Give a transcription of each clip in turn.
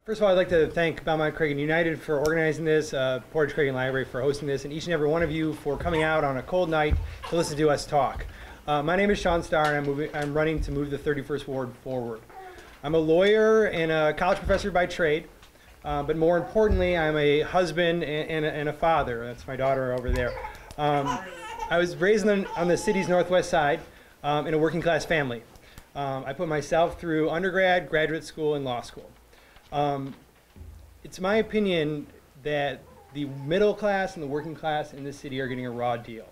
First of all, I'd like to thank Belmont-Cragin United for organizing this, Portage-Cragin Library for hosting this, and each and every one of you for coming out on a cold night to listen to us talk. My name is Sean Starr, and I'm running to move the 31st Ward forward. I'm a lawyer and a college professor by trade, but more importantly, I'm a husband and a father. That's my daughter over there. I was raised on the city's northwest side in a working class family. I put myself through undergrad, graduate school, and law school. It's my opinion that the middle class and the working class in this city are getting a raw deal.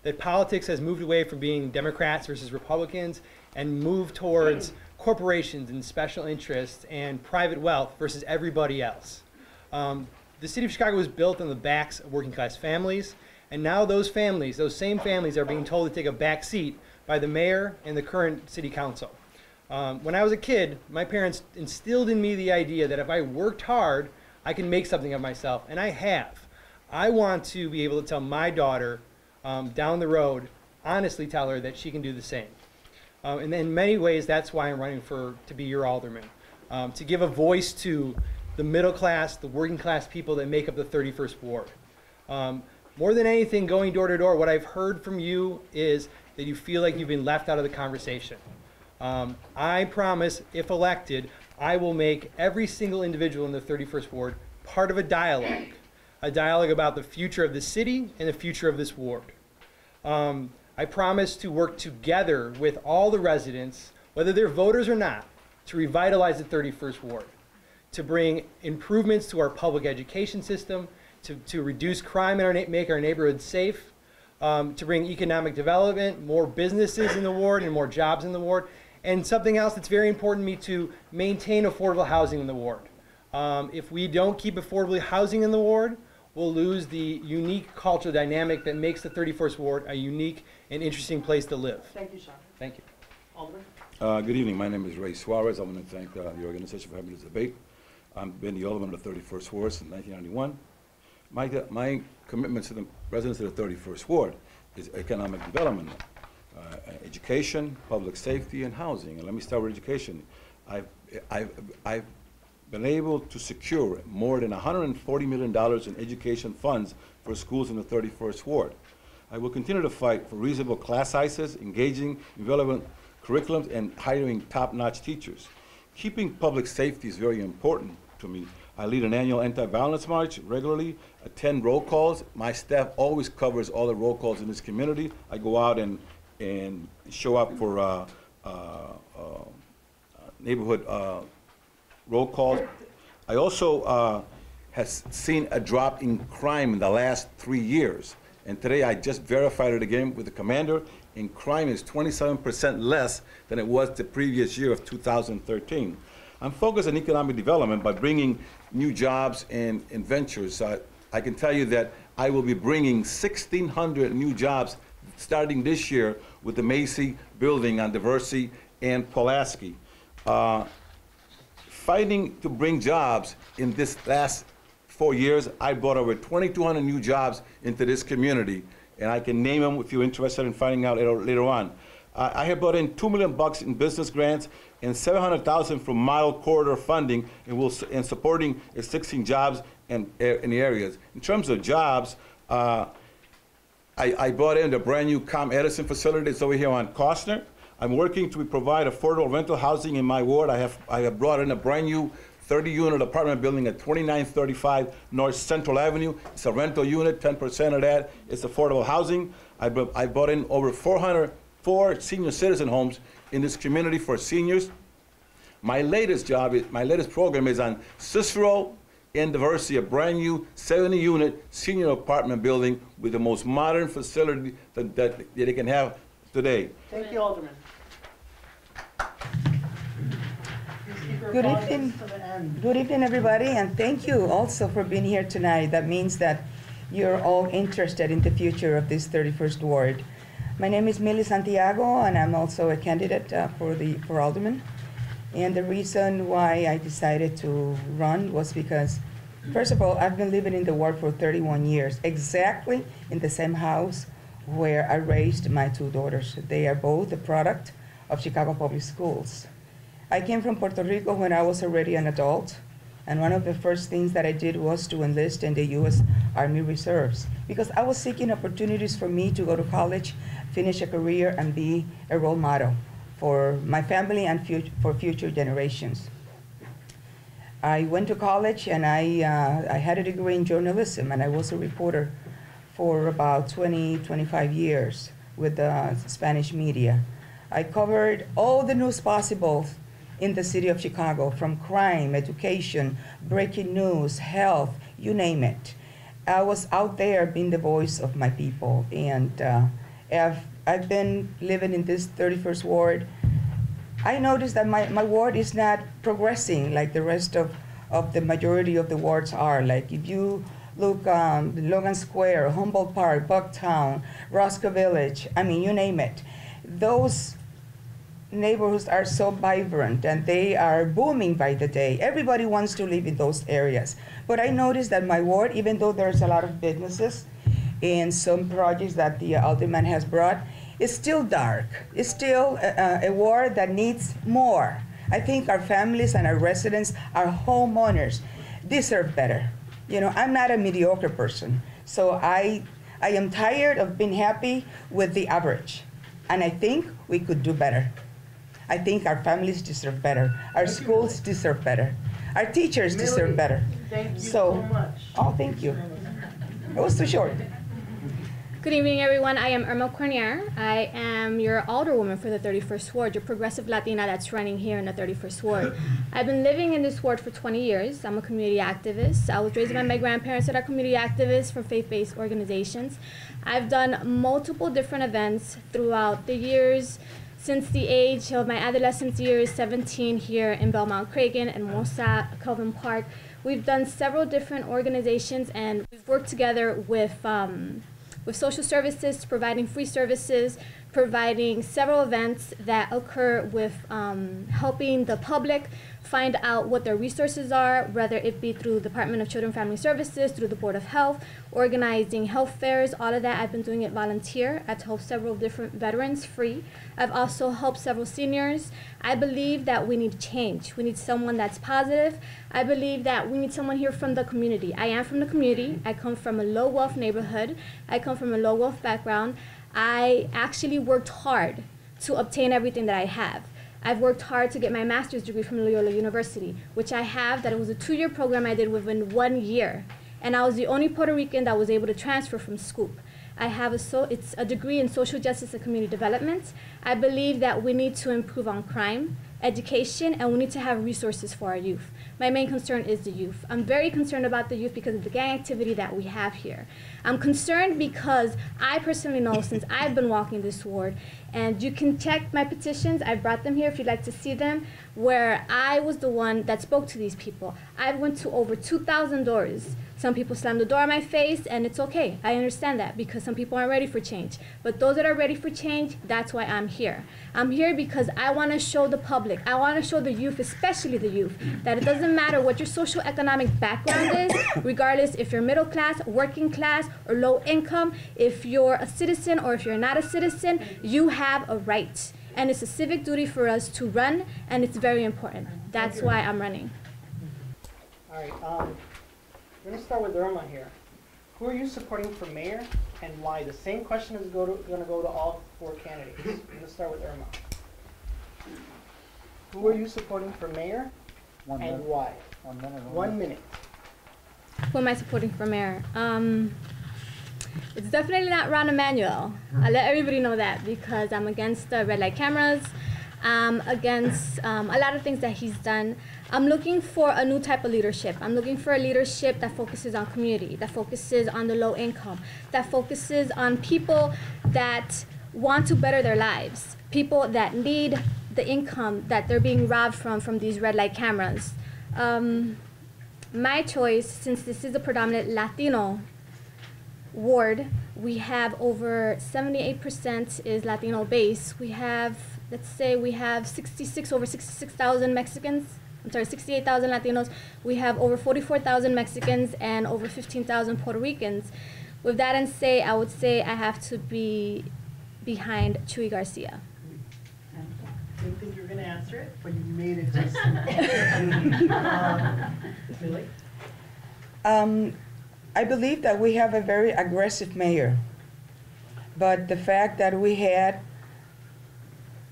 That politics has moved away from being Democrats versus Republicans and moved towards corporations and special interests and private wealth versus everybody else. The city of Chicago was built on the backs of working class families, and now those families, those same families, are being told to take a back seat by the mayor and the current city council. When I was a kid, my parents instilled in me the idea that if I worked hard, I can make something of myself, and I have. I want to be able to tell my daughter down the road, honestly tell her that she can do the same. And in many ways, that's why I'm running to be your alderman, to give a voice to the middle class, the working class people that make up the 31st Ward. More than anything, going door to door, what I've heard from you is that you feel like you've been left out of the conversation. I promise, if elected, I will make every single individual in the 31st Ward part of a dialogue about the future of the city and the future of this ward. I promise to work together with all the residents, whether they're voters or not, to revitalize the 31st Ward, to bring improvements to our public education system, to reduce crime and make our neighborhoods safe, to bring economic development, more businesses in the ward and more jobs in the ward, and something else that's very important to me, to maintain affordable housing in the ward. If we don't keep affordable housing in the ward, we'll lose the unique cultural dynamic that makes the 31st Ward a unique and interesting place to live. Thank you, Sean. Thank you. Alderman? Good evening. My name is Ray Suarez. I want to thank the organization for having this debate. I've been the alderman of the 31st Ward since 1991. My commitment to the residents of the 31st Ward is economic development, education, public safety, and housing. And let me start with education. I've been able to secure more than $140 million in education funds for schools in the 31st Ward. I will continue to fight for reasonable class sizes, engaging in relevant curriculums, and hiring top-notch teachers. Keeping public safety is very important to me. I lead an annual anti-violence march regularly, attend roll calls. My staff always covers all the roll calls in this community. I go out and show up for neighborhood roll calls. I also has seen a drop in crime in the last 3 years. And today I just verified it again with the commander, and crime is 27% less than it was the previous year of 2013. I'm focused on economic development by bringing new jobs and ventures. I can tell you that I will be bringing 1,600 new jobs starting this year with the Macy building on Diversey and Pulaski. Fighting to bring jobs in this last 4 years, I brought over 2,200 new jobs into this community, and I can name them if you're interested in finding out later on. I have brought in $2 million in business grants and $700,000 from model corridor funding, and supporting 16 jobs in the areas. In terms of jobs, I brought in the brand new Com Edison facility. It's over here on Costner. I'm working to provide affordable rental housing in my ward. I have brought in a brand new 30-unit apartment building at 2935 North Central Avenue. It's a rental unit. 10% of that is affordable housing. I brought in over 404 senior citizen homes in this community for seniors. My latest program is on Cicero and Diversey, a brand new 70-unit senior apartment building with the most modern facility that they can have today. Thank you, Alderman. Good evening, everybody, and thank you also for being here tonight. That means that you're all interested in the future of this 31st Ward. My name is Milly Santiago, and I'm also a candidate for alderman. And the reason why I decided to run was because, first of all, I've been living in the ward for 31 years, exactly in the same house where I raised my two daughters. They are both the product of Chicago Public Schools. I came from Puerto Rico when I was already an adult, And one of the first things that I did was to enlist in the U.S. Army Reserves, because I was seeking opportunities for me to go to college, finish a career, and be a role model for my family and for future generations. I went to college, and I had a degree in journalism, and I was a reporter for about 25 years with the Spanish media. I covered all the news possible in the city of Chicago, from crime, education, breaking news, health, you name it. I was out there being the voice of my people, and I've been living in this 31st ward. I noticed that my ward is not progressing like the rest of the majority of the wards are. Like if you look, Logan Square, Humboldt Park, Bucktown, Roscoe Village, I mean, you name it. Those neighborhoods are so vibrant and they are booming by the day. Everybody wants to live in those areas. But I noticed that my ward, even though there's a lot of businesses and some projects that the alderman has brought, is still dark. It's still a ward that needs more. I think our families and our residents, our homeowners, deserve better. You know, I'm not a mediocre person, so I am tired of being happy with the average. And I think we could do better. I think our families deserve better. Our schools deserve better. Our teachers deserve better. Thank you so much. Oh, thank you. It was too short. Good evening, everyone. I am Irma Cornier. I am your alderwoman for the 31st Ward, your progressive Latina that's running here in the 31st Ward. I've been living in this ward for 20 years. I'm a community activist. I was raised by my grandparents that are community activists for faith-based organizations. I've done multiple different events throughout the years, since the age of my adolescence years, 17 here in Belmont-Cragin and Mosa, Kelvin Park. We've done several different organizations, and we've worked together with social services, providing free services, providing several events that occur with helping the public find out what their resources are, whether it be through the Department of Children and Family Services, through the Board of Health, organizing health fairs, all of that. I've been doing it volunteer. I've helped several different veterans free. I've also helped several seniors. I believe that we need change. We need someone that's positive. I believe that we need someone here from the community. I am from the community. I come from a low wealth neighborhood. I come from a low wealth background. I actually worked hard to obtain everything that I have. I've worked hard to get my master's degree from Loyola University, which I have, that it was a 2-year program I did within 1 year. And I was the only Puerto Rican that was able to transfer from Scoop. I have it's a degree in social justice and community development. I believe that we need to improve on crime, education, and we need to have resources for our youth. My main concern is the youth. I'm very concerned about the youth because of the gang activity that we have here. I'm concerned because I personally know, since I've been walking this ward, and you can check my petitions, I brought them here if you'd like to see them, where I was the one that spoke to these people. I went to over 2,000 doors. Some people slammed the door in my face, and it's okay. I understand that because some people aren't ready for change. But those that are ready for change, that's why I'm here. I'm here because I want to show the public, I want to show the youth, especially the youth, that it doesn't matter what your social economic background is, regardless if you're middle class, working class, or low income, if you're a citizen or if you're not a citizen, you have a right. And it's a civic duty for us to run, and it's very important. That's why I'm running. All right, we're going to start with Irma here. Who are you supporting for mayor and why? The same question is going to go to all 4 candidates. We're going to start with Irma. Who are you supporting for mayor and why? 1 minute. Who am I supporting for mayor? It's definitely not Ron Emanuel. I'll let everybody know that because I'm against the red light cameras. I'm against a lot of things that he's done. I'm looking for a new type of leadership. I'm looking for a leadership that focuses on community, that focuses on the low income, that focuses on people that want to better their lives, people that need the income that they're being robbed from these red light cameras. My choice, since this is a predominant Latino ward, we have over 78% is Latino base. We have, let's say we have over 66,000 Mexicans. I'm sorry, 68,000 Latinos. We have over 44,000 Mexicans and over 15,000 Puerto Ricans. With that in say, I would say I have to be behind Chuy Garcia. Didn't think you were going to answer it, but you made it just Julie? I believe that we have a very aggressive mayor. But the fact that we had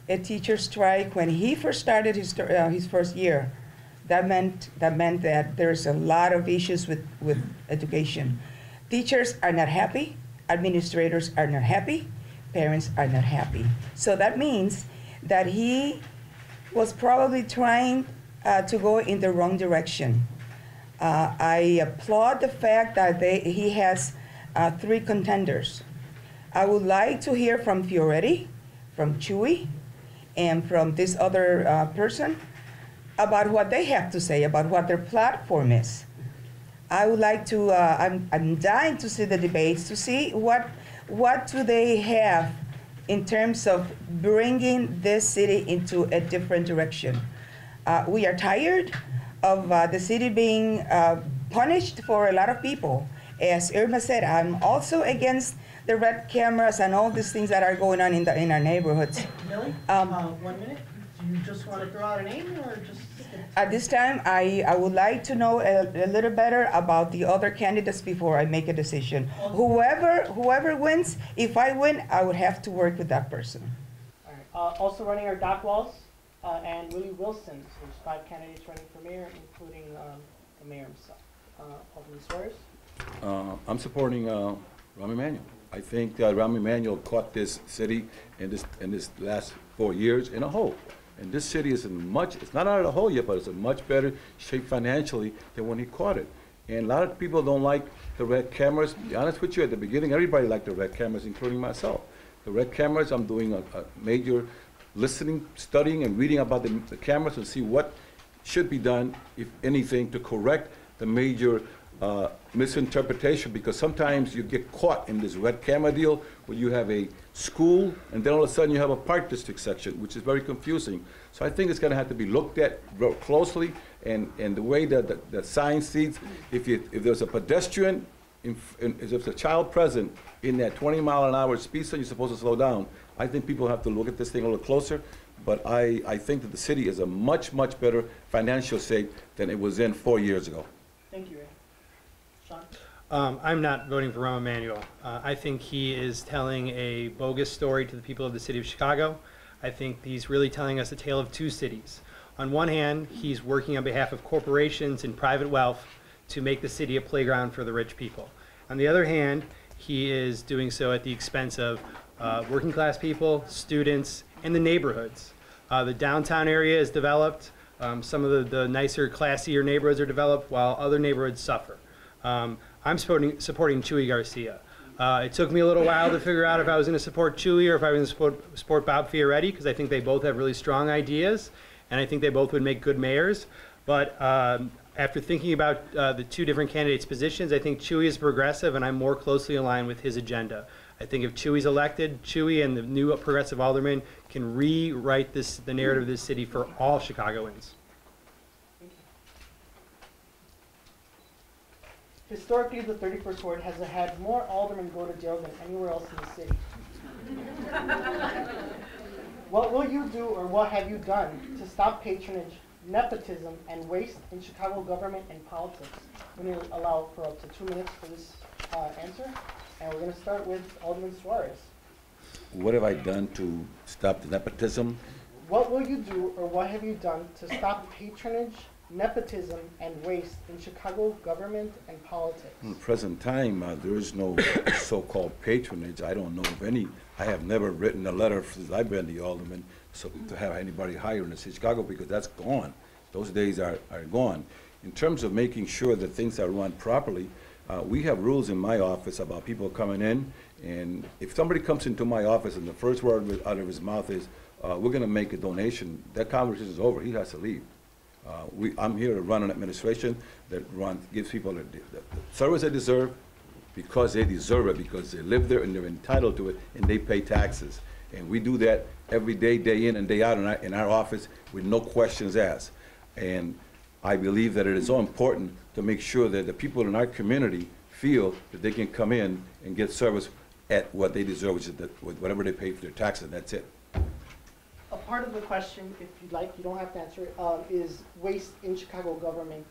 a teacher strike when he first started his first year, that meant that there's a lot of issues with education. Teachers are not happy, administrators are not happy, parents are not happy. So that means that he was probably trying to go in the wrong direction. I applaud the fact that he has 3 contenders. I would like to hear from Fioretti, from Chewy, and from this other person about what they have to say, about what their platform is. I would like to, I'm dying to see the debates, to see what do they have in terms of bringing this city into a different direction. We are tired of the city being punished for a lot of people. As Irma said, I'm also against the red cameras and all these things that are going on in our neighborhoods. Millie, 1 minute. Do you just want to throw out a name or just? At this time, I would like to know a little better about the other candidates before I make a decision. Whoever wins, if I win, I would have to work with that person. All right. Also running are Doc Walls and Willie Wilson. So there's 5 candidates running for mayor, including the mayor himself. Alderman Suarez. I'm supporting Rahm Emanuel. I think Rahm Emanuel caught this city in this last 4 years in a hole. And this city is it's not out of the hole yet, but it's in much better shape financially than when he caught it. And a lot of people don't like the red cameras. To be honest with you, at the beginning, everybody liked the red cameras, including myself. The red cameras, I'm doing a major listening, studying, and reading about the cameras to see what should be done, if anything, to correct the major misinterpretation, because sometimes you get caught in this red camera deal where you have a school and then all of a sudden you have a park district section, which is very confusing. So I think it's going to have to be looked at real closely, and the way that the sign seats, if there's a pedestrian, if there's a child present in that 20-mile-an-hour speed zone, you're supposed to slow down. I think people have to look at this thing a little closer, but I think that the city is a much, much better financial shape than it was in 4 years ago. Thank you, Ray. Sean? I'm not voting for Rahm Emanuel. I think he is telling a bogus story to the people of the city of Chicago. I think he's really telling us a tale of 2 cities. On one hand, he's working on behalf of corporations and private wealth to make the city a playground for the rich people. On the other hand, he is doing so at the expense of working class people, students, and the neighborhoods. The downtown area is developed. Some of the nicer, classier neighborhoods are developed, while other neighborhoods suffer. I'm supporting Chuy Garcia. It took me a little while to figure out if I was going to support Chuy or if I was going to support Bob Fioretti, because I think they both have really strong ideas, and I think they both would make good mayors. But after thinking about the 2 different candidates' positions, I think Chuy is progressive, and I'm more closely aligned with his agenda. I think if Chuy's elected, Chuy and the new progressive alderman can rewrite the narrative of this city for all Chicagoans. Historically, the 31st Ward has had more aldermen go to jail than anywhere else in the city. What will you do, or what have you done to stop patronage, nepotism, and waste in Chicago government and politics? We're going to allow for up to 2 minutes for this answer, and we're going to start with Alderman Suarez. What have I done to stop the nepotism? What will you do, or what have you done to stop patronage, nepotism, and waste in Chicago government and politics? In the present time, there is no so-called patronage. I don't know of any. I have never written a letter since I've been the alderman to have anybody hired in the city of Chicago, because that's gone. Those days are gone. In terms of making sure that things are run properly, we have rules in my office about people coming in, and if somebody comes into my office and the first word out of his mouth is, we're going to make a donation, that conversation is over. He has to leave. I'm here to run an administration that gives people the service they deserve, because they deserve it, because they live there and they're entitled to it, and they pay taxes. And we do that every day, day in and day out in our office with no questions asked. And I believe that it is so important to make sure that the people in our community feel that they can come in and get service at what they deserve, which is whatever they pay for their taxes, and that's it. A part of the question, if you'd like, you don't have to answer it, is waste in Chicago government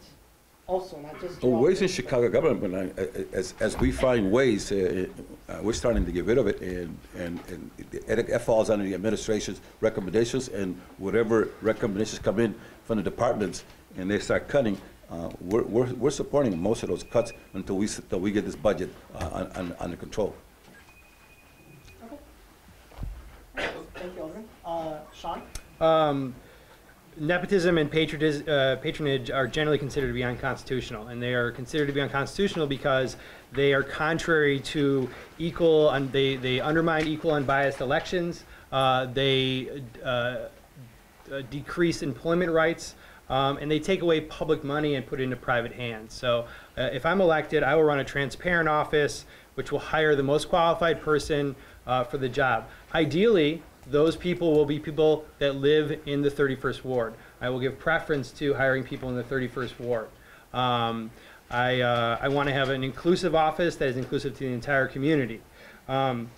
also, not just. Well, ways in Chicago government, but as we find ways, we're starting to get rid of it, and it falls under the administration's recommendations, and whatever recommendations come in from the departments, and they start cutting, we're supporting most of those cuts until we get this budget under control. Okay. Thank you, Alderman. Sean? Nepotism and patronage are generally considered to be unconstitutional, and they are considered to be unconstitutional because they are contrary to they undermine equal unbiased elections, they decrease employment rights, and they take away public money and put it into private hands. So if I'm elected, I will run a transparent office which will hire the most qualified person for the job. Ideally, those people will be people that live in the 31st Ward. I will give preference to hiring people in the 31st Ward. I want to have an inclusive office that is inclusive to the entire community. You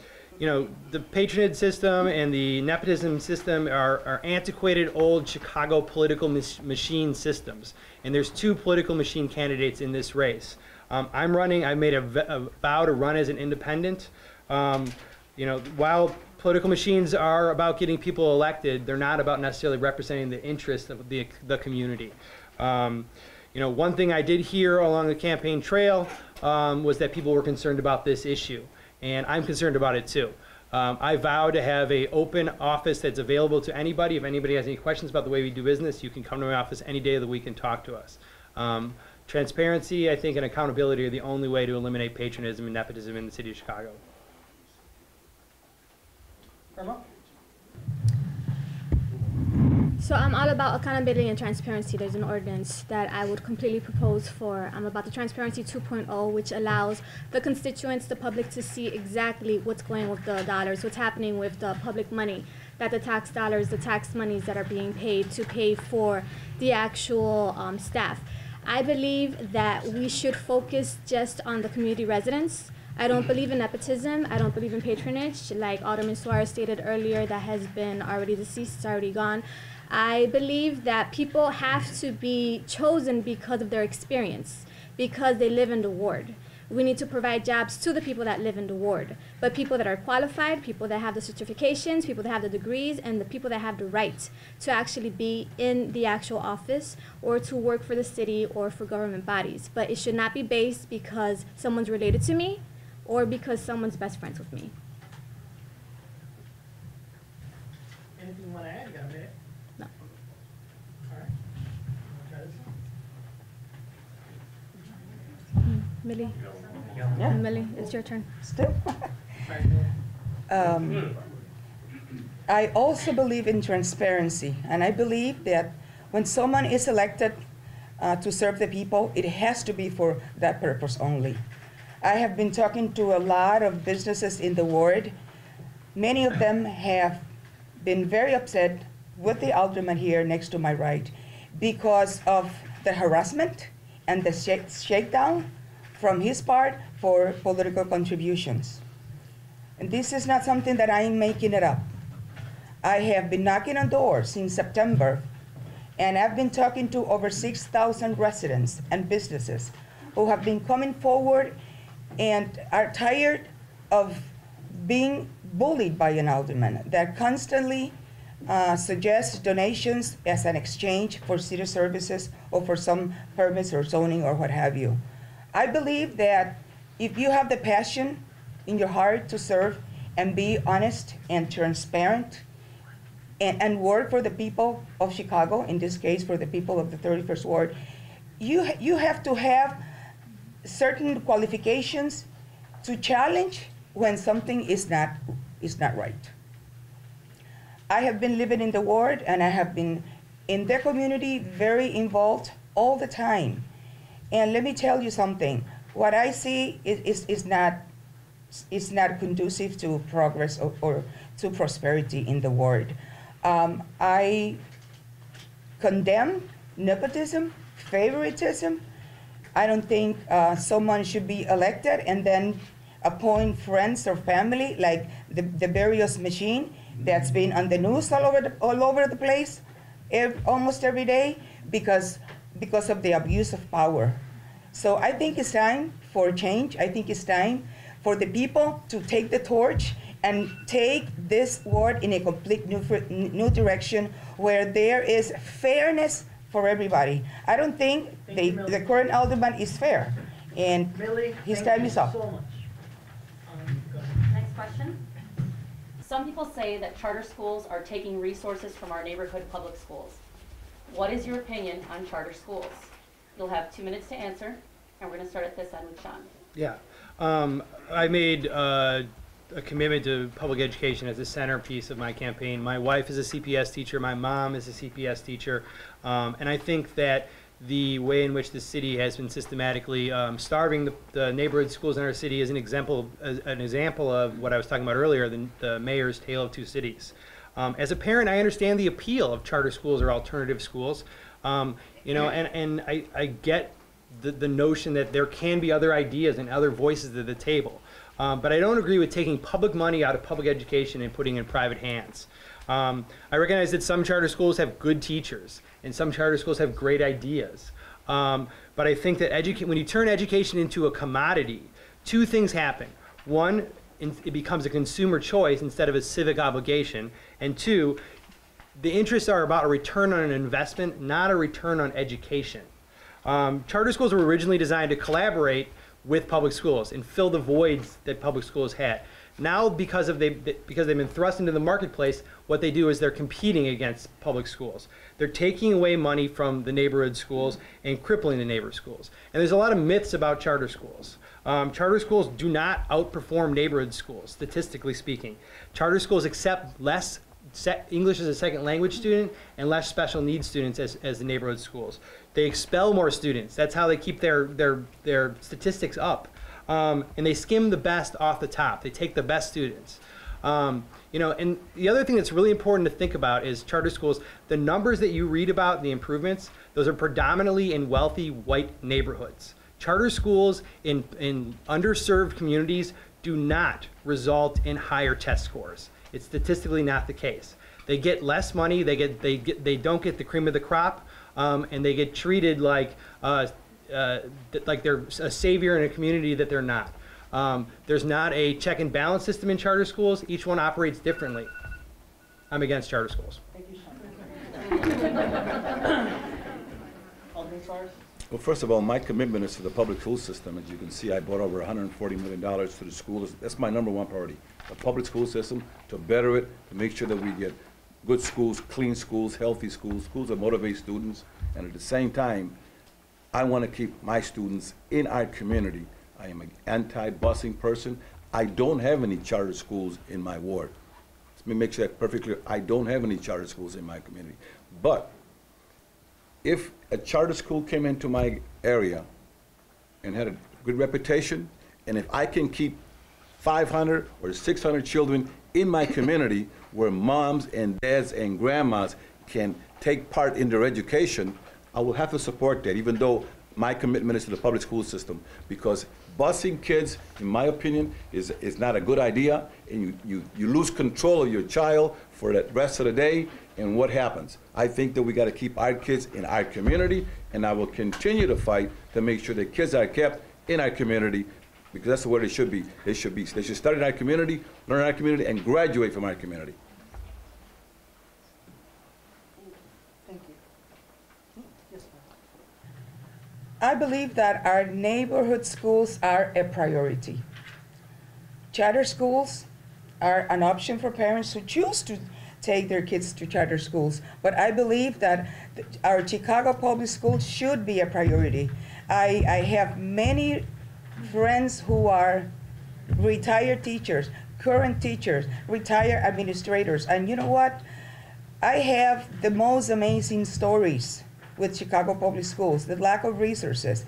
know, the patronage system and the nepotism system are antiquated old Chicago political machine systems. And there's two political machine candidates in this race. I made a vow to run as an independent. You know, while political machines are about getting people elected, they're not about necessarily representing the interests of the community. You know, one thing I did hear along the campaign trail was that people were concerned about this issue, and I'm concerned about it too. I vow to have an open office that's available to anybody. If anybody has any questions about the way we do business, you can come to my office any day of the week and talk to us. Transparency, I think, and accountability are the only way to eliminate patronism and nepotism in the city of Chicago. Irma? So I'm all about accountability and transparency. There's an ordinance that I would completely propose for. I'm about the Transparency 2.0, which allows the constituents, the public, to see exactly what's going with the dollars, what's happening with the public money, that the tax dollars, the tax monies that are being paid to pay for the actual staff. I believe that we should focus just on the community residents. I don't believe in nepotism. I don't believe in patronage. Like Alderman Suarez stated earlier, that has been already deceased, it's already gone. I believe that people have to be chosen because of their experience, because they live in the ward. We need to provide jobs to the people that live in the ward, but people that are qualified, people that have the certifications, people that have the degrees, and the people that have the right to actually be in the actual office or to work for the city or for government bodies. But it should not be based because someone's related to me or because someone's best friends with me. Anything you want to add? You got a minute? No. All right. Try this one? Millie, Yeah, Millie, it's your turn. still. Sorry, Millie. I also believe in transparency, and I believe that when someone is elected to serve the people, it has to be for that purpose only. I have been talking to a lot of businesses in the ward. Many of them have been very upset with the alderman here next to my right because of the harassment and the shakedown from his part for political contributions. And this is not something that I'm making it up. I have been knocking on doors since September, and I've been talking to over 6,000 residents and businesses who have been coming forward and are tired of being bullied by an alderman that constantly suggests donations as an exchange for city services or for some permits or zoning or what have you. I believe that if you have the passion in your heart to serve and be honest and transparent and work for the people of Chicago, in this case for the people of the 31st Ward, you have to have certain qualifications to challenge when something is not right. I have been living in the ward, and I have been in the community very involved all the time. And let me tell you something, what I see is not conducive to progress or to prosperity in the ward. I condemn nepotism, favoritism. I don't think someone should be elected and then appoint friends or family like the various machine that's been on the news all over the place almost every day, because because of the abuse of power. So I think it's time for change. I think it's time for the people to take the torch and take this ward in a complete new direction where there is fairness for everybody. I don't think the current alderman is fair, and Millie, his thank time you is up. so much. Go ahead. Next question. Some people say that charter schools are taking resources from our neighborhood public schools. What is your opinion on charter schools? You'll have 2 minutes to answer, and we're going to start at this end with Sean. Yeah. I made a commitment to public education as a centerpiece of my campaign. My wife is a CPS teacher. My mom is a CPS teacher. And I think that the way in which the city has been systematically starving the neighborhood schools in our city is an example of what I was talking about earlier, the mayor's tale of two cities. As a parent, I understand the appeal of charter schools or alternative schools. You know, and I get the notion that there can be other ideas and other voices at the table. But I don't agree with taking public money out of public education and putting it in private hands. I recognize that some charter schools have good teachers and some charter schools have great ideas. But I think that when you turn education into a commodity, two things happen. One, it becomes a consumer choice instead of a civic obligation. And two, the interests are about a return on an investment, not a return on education. Charter schools were originally designed to collaborate with public schools and fill the voids that public schools had. Now, because they've been thrust into the marketplace, what they do is they're competing against public schools. They're taking away money from the neighborhood schools and crippling the neighborhood schools. And there's a lot of myths about charter schools. Charter schools do not outperform neighborhood schools, statistically speaking. Charter schools accept less English as a second language student and less special needs students as the neighborhood schools. They expel more students. That's how they keep their statistics up. And they skim the best off the top. They take the best students. You know, and the other thing that's really important to think about is charter schools. The numbers that you read about, the improvements, those are predominantly in wealthy white neighborhoods. Charter schools in underserved communities do not result in higher test scores. It's statistically not the case. They get less money. They don't get the cream of the crop, and they get treated like they're a savior in a community that they're not. There's not a check and balance system in charter schools. Each one operates differently. I'm against charter schools. Thank you, Sean. Alderman Suarez? Well, first of all, my commitment is to the public school system. As you can see, I brought over $140 million to the schools. That's my #1 priority, the public school system, to better it, to make sure that we get good schools, clean schools, healthy schools, schools that motivate students. And at the same time, I want to keep my students in our community. I am an anti-busing person. I don't have any charter schools in my ward. Let me make sure that perfectly clear. I don't have any charter schools in my community. But if a charter school came into my area and had a good reputation, and if I can keep 500 or 600 children in my community where moms and dads and grandmas can take part in their education, I will have to support that, even though my commitment is to the public school system, because busing kids, in my opinion, is not a good idea, and you lose control of your child for the rest of the day, and what happens? I think that we got to keep our kids in our community, and I will continue to fight to make sure that kids are kept in our community, because that's where they should be. They should start in our community, learn in our community, and graduate from our community. Thank you. Yes, ma'am. I believe that our neighborhood schools are a priority. Charter schools are an option for parents who choose to take their kids to charter schools, but I believe that our Chicago public schools should be a priority. I have many friends who are retired teachers, current teachers, retired administrators, and you know what? I have the most amazing stories with Chicago public schools, the lack of resources.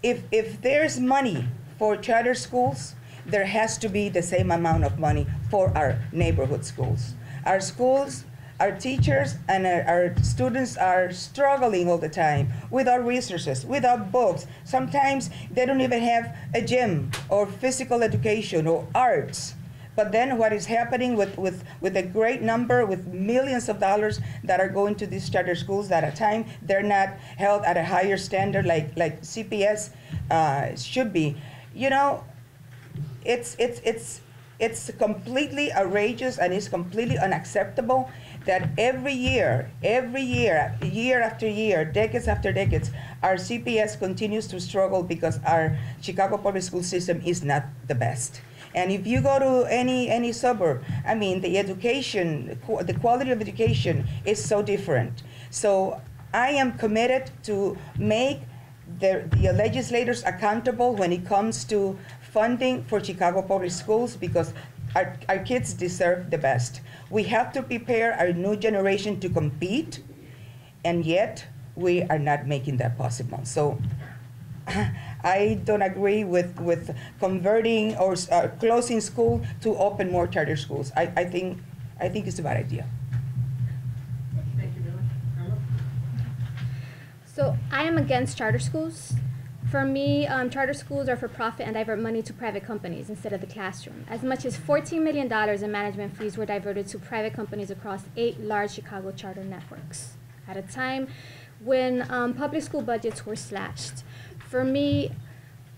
If there's money for charter schools, there has to be the same amount of money for our neighborhood schools. Our schools, our teachers, and our students are struggling all the time without resources, without books. Sometimes they don't even have a gym or physical education or arts. But then what is happening with a great number, with millions of dollars that are going to these charter schools that at a time they're not held at a higher standard like CPS should be. You know, it's completely outrageous and it's completely unacceptable that every year, year after year, decades after decades, our CPS continues to struggle because our Chicago public school system is not the best. And if you go to any suburb, I mean, the education, the quality of education is so different. So I am committed to make the legislators accountable when it comes to funding for Chicago public schools, because our kids deserve the best. We have to prepare our new generation to compete, and yet we are not making that possible. So I don't agree with converting or closing school to open more charter schools. I think it's a bad idea. Thank you, Billy. Irma? So I am against charter schools. For me, charter schools are for profit and divert money to private companies instead of the classroom. As much as $14 million in management fees were diverted to private companies across 8 large Chicago charter networks at a time when public school budgets were slashed. For me,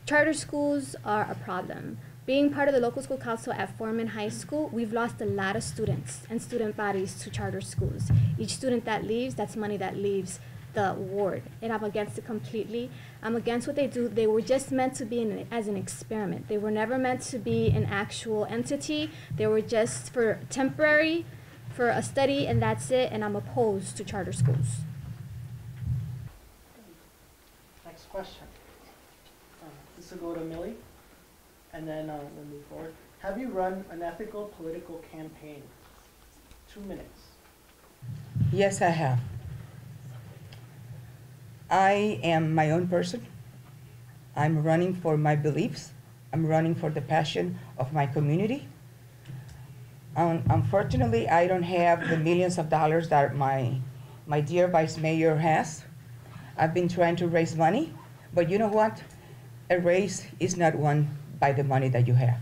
charter schools are a problem. Being part of the local school council at Foreman High School, we've lost a lot of students and student bodies to charter schools. Each student that leaves, that's money that leaves the ward, and I'm against it completely. I'm against what they do. They were just meant to be as an experiment. They were never meant to be an actual entity. They were just for temporary, for a study, and that's it, and I'm opposed to charter schools. Next question. This will go to Millie, and then we'll move forward. Have you run an ethical political campaign? 2 minutes. Yes, I have. I am my own person. I'm running for my beliefs. I'm running for the passion of my community. Unfortunately, I don't have the millions of dollars that my dear Vice Mayor has. I've been trying to raise money, but you know what? A race is not won by the money that you have.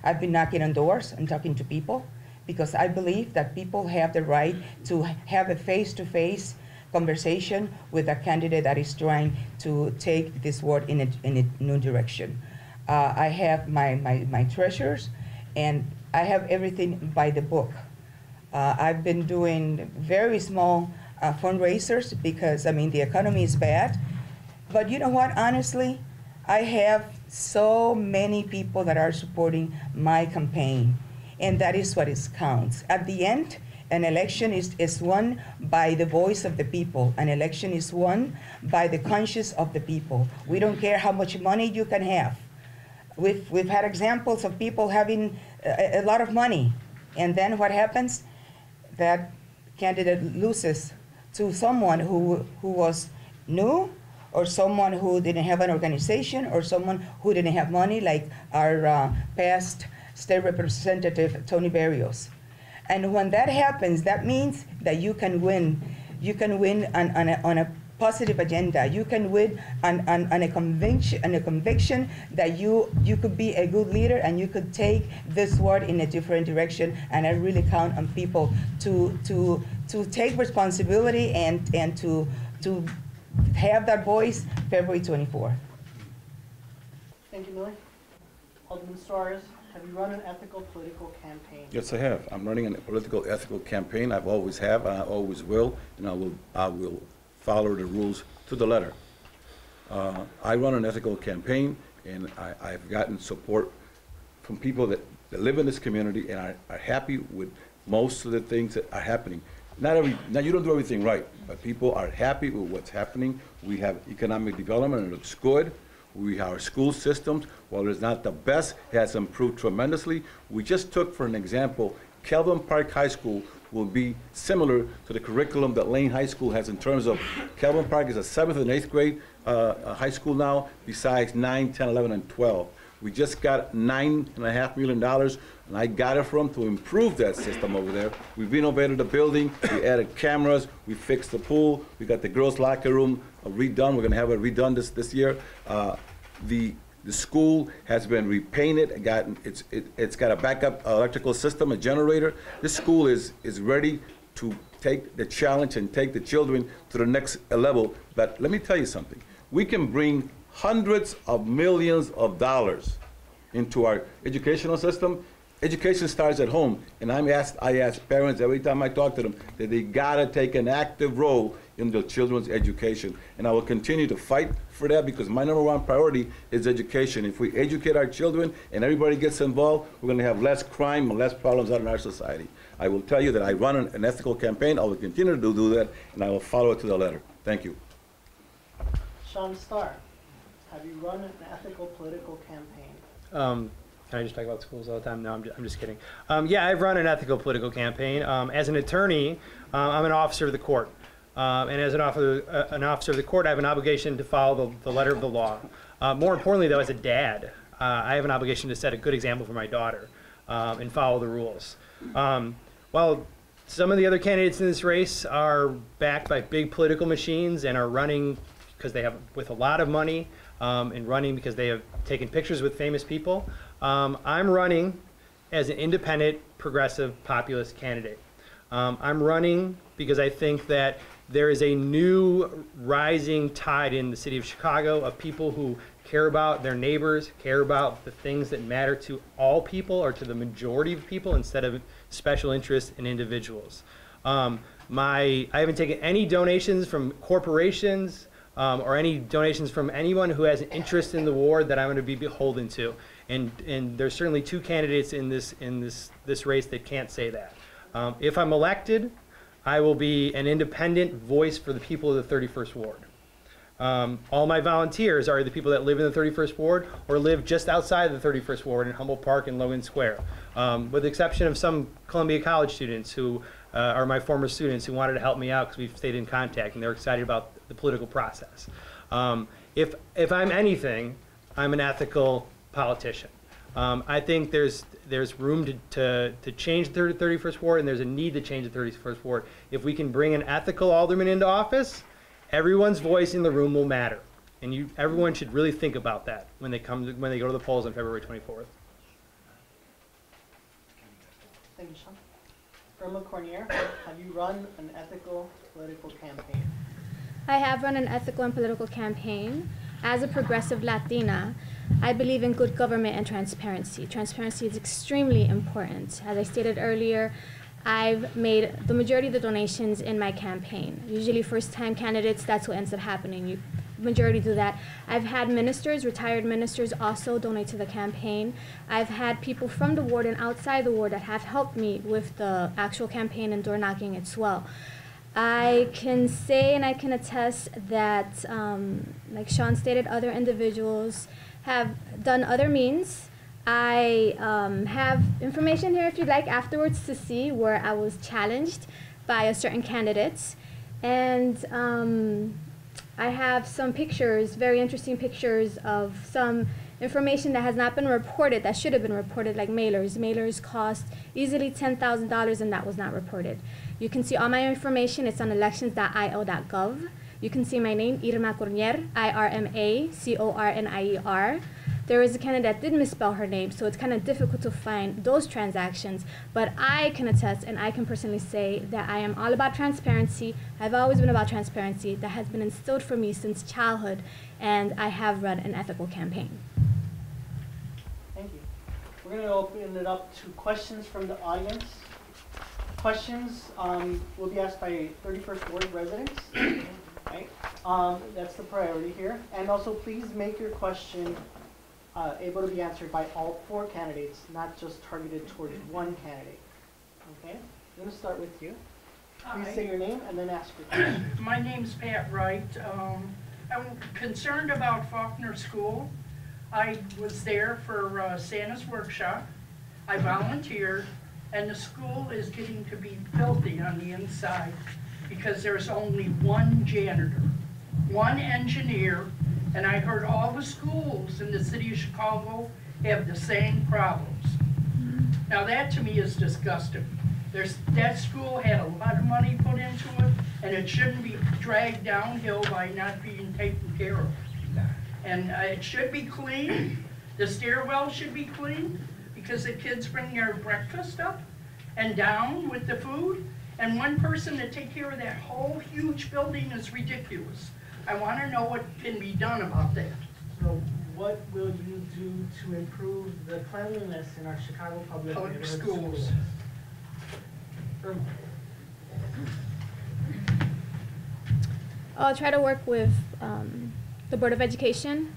I've been knocking on doors and talking to people because I believe that people have the right to have a face-to-face conversation with a candidate that is trying to take this ward in a new direction. I have my treasures, and I have everything by the book. I've been doing very small fundraisers because, I mean, the economy is bad. But you know what, honestly, I have so many people that are supporting my campaign, and that is what counts. At the end, an election is won by the voice of the people. An election is won by the conscience of the people. We don't care how much money you can have. We've had examples of people having a lot of money, and then what happens? That candidate loses to someone who was new, or someone who didn't have an organization, or someone who didn't have money, like our past state representative, Tony Berrios. And when that happens, that means that you can win. You can win on a positive agenda. You can win on a conviction that you could be a good leader and you could take this ward in a different direction. And I really count on people to take responsibility and to have that voice February 24th. Thank you, Millie. Alderman Suarez, have you run an ethical political campaign? Yes, I have. I'm running a political ethical campaign. I've always have, and I always will, and I will follow the rules to the letter. I run an ethical campaign, and I've gotten support from people that live in this community and are happy with most of the things that are happening. Now you don't do everything right, but people are happy with what's happening. We have economic development, and it looks good. Our school systems, while it's not the best, it has improved tremendously. We just took, for an example, Kelvin Park High School will be similar to the curriculum that Lane High School has in terms of Kelvin Park is a 7th and 8th grade high school now, besides 9, 10, 11, and 12. We just got $9.5 million, and I got it from to improve that system over there. We've renovated the building, we added cameras, we fixed the pool, we got the girls' locker room redone. We're going to have it redone this year. The The school has been repainted, it's got a backup electrical system, a generator. This school is ready to take the challenge and take the children to the next level. But let me tell you something. We can bring hundreds of millions of dollars into our educational system. Education starts at home, and I ask parents every time I talk to them that they gotta take an active role in their children's education. And I will continue to fight for that because my #1 priority is education. If we educate our children and everybody gets involved, we're gonna have less crime and less problems out in our society. I will tell you that I run an ethical campaign. I will continue to do that, and I will follow it to the letter. Thank you. Sean Starr, have you run an ethical political campaign? Can I just talk about schools all the time? No, I'm just kidding. Yeah, I've run an ethical political campaign. As an attorney, I'm an officer of the court. And as an officer of the court, I have an obligation to follow the letter of the law. More importantly, though, as a dad, I have an obligation to set a good example for my daughter and follow the rules. While some of the other candidates in this race are backed by big political machines and are running because they have with a lot of money and running because they have taken pictures with famous people, I'm running as an independent, progressive, populist candidate. I'm running because I think that there is a new rising tide in the city of Chicago of people who care about their neighbors, care about the things that matter to all people or to the majority of people instead of special interests in individuals. I haven't taken any donations from corporations or any donations from anyone who has an interest in the ward that I'm going to be beholden to. And there's certainly 2 candidates in this race that can't say that. If I'm elected, I will be an independent voice for the people of the 31st Ward. All my volunteers are the people that live in the 31st Ward or live just outside of the 31st Ward in Humboldt Park and Logan Square, with the exception of some Columbia College students who are my former students who wanted to help me out because we've stayed in contact and they're excited about the political process. If I'm anything, I'm an ethical politician. I think there's room to change the 31st Ward, and there's a need to change the 31st Ward. If we can bring an ethical alderman into office, everyone's voice in the room will matter, and everyone should really think about that when they go to the polls on February 24th. Thank you, Sean. Irma Cornier, have you run an ethical political campaign? I have run an ethical and political campaign. As a progressive Latina, I believe in good government and transparency. Transparency is extremely important. As I stated earlier, I've made the majority of the donations in my campaign. Usually first-time candidates, that's what ends up happening. Majority do that. I've had ministers, retired ministers, also donate to the campaign. I've had people from the ward and outside the ward that have helped me with the actual campaign and door knocking as well. I can say and I can attest that, like Sean stated, other individuals have done other means. I have information here if you'd like afterwards to see where I was challenged by a certain candidate. And I have some pictures, very interesting pictures of some information that has not been reported, that should have been reported, like mailers. Mailers cost easily $10,000 and that was not reported. You can see all my information. It's on elections.io.gov. You can see my name, Irma Cornier, IRMACORNIER. There is a candidate that did misspell her name, so it's kind of difficult to find those transactions. But I can attest, and I can personally say that I am all about transparency. I've always been about transparency. That has been instilled for me since childhood, and I have run an ethical campaign. Thank you. We're going to open it up to questions from the audience. Questions will be asked by 31st Ward residents. Right? That's the priority here. And also, please make your question able to be answered by all 4 candidates, not just targeted towards one candidate. Okay? I'm going to start with you. Please say your name and then ask your question. My name's Pat Wright. I'm concerned about Faulkner School. I was there for Santa's workshop. I volunteered, and the school is getting to be filthy on the inside because there's only one janitor, one engineer, and I heard all the schools in the city of Chicago have the same problems. Now that to me is disgusting. That school had a lot of money put into it, and it shouldn't be dragged downhill by not being taken care of. And it should be clean. The stairwell should be clean because the kids bring their breakfast up and down with the food. And one person to take care of that whole huge building is ridiculous. I want to know what can be done about that. So what will you do to improve the cleanliness in our Chicago public neighborhood schools. Irma. I'll try to work with the Board of Education.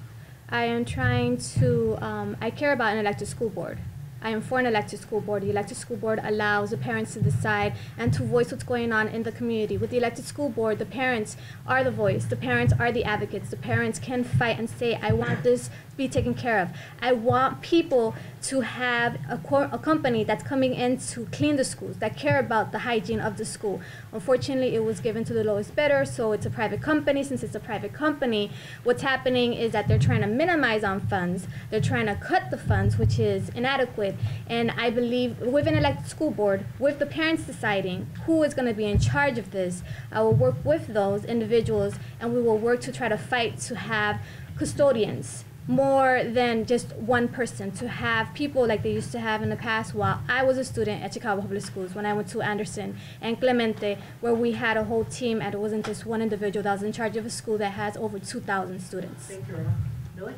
I am trying to, I care about an elected school board. I am for an elected school board. The elected school board allows the parents to decide and to voice what's going on in the community. With the elected school board, the parents are the voice. The parents are the advocates. The parents can fight and say, I want this to be taken care of. I want people to have a company that's coming in to clean the schools, that care about the hygiene of the school. Unfortunately, it was given to the lowest bidder, so it's a private company. Since it's a private company, what's happening is that they're trying to minimize on funds. They're trying to cut the funds, which is inadequate. And I believe with an elected school board, with the parents deciding who is going to be in charge of this, I will work with those individuals and we will work to try to fight to have custodians more than just one person, to have people like they used to have in the past while I was a student at Chicago Public Schools, when I went to Anderson and Clemente, where we had a whole team and it wasn't just one individual that was in charge of a school that has over 2,000 students. Thank you, Irma. Billy?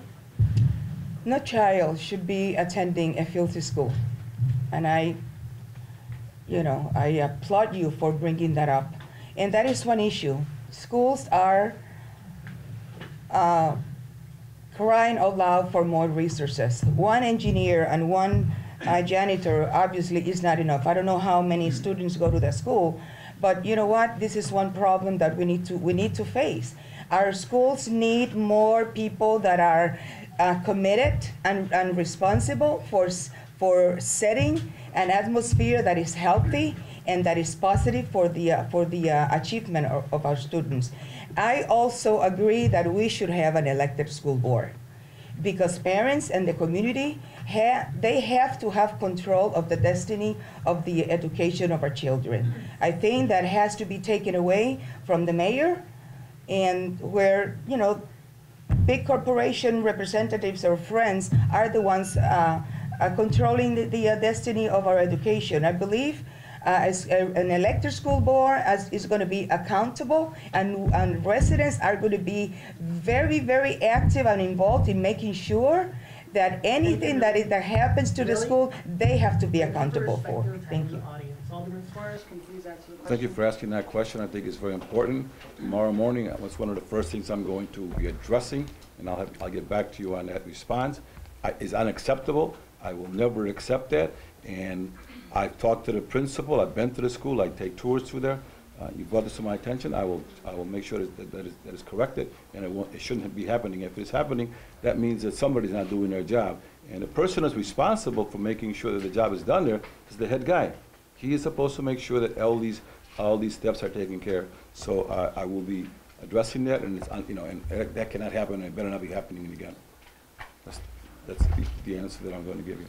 No child should be attending a filthy school. And I applaud you for bringing that up. And that is one issue. Schools are crying out loud for more resources. One engineer and one janitor obviously is not enough. I don't know how many students go to the school, but you know what? This is one problem that we need to face. Our schools need more people that are committed and responsible for setting an atmosphere that is healthy and that is positive for the achievement of our students. I also agree that we should have an elected school board, because parents and the community they have to have control of the destiny of the education of our children. I think that has to be taken away from the mayor, and where big corporation representatives or friends are the ones controlling the destiny of our education. I believe as an elected school board is going to be accountable, and residents are going to be very, very active and involved in making sure that anything that happens to the school, they have to be accountable for. Thank you. Alderman Suarez, can you please answer the question? Thank you for asking that question. I think it's very important. Tomorrow morning, that's one of the first things I'm going to be addressing, and I'll get back to you on that response. It's unacceptable. I will never accept that. And I've talked to the principal. I've been to the school. I take tours through there. You brought this to my attention. I will make sure that is corrected, and it shouldn't be happening. If it's happening, that means that somebody's not doing their job. And the person that's responsible for making sure that the job is done there is the head guy. He is supposed to make sure that all these steps are taken care of. So I will be addressing that, and and that cannot happen, and it better not be happening again. That's the answer that I'm going to give you.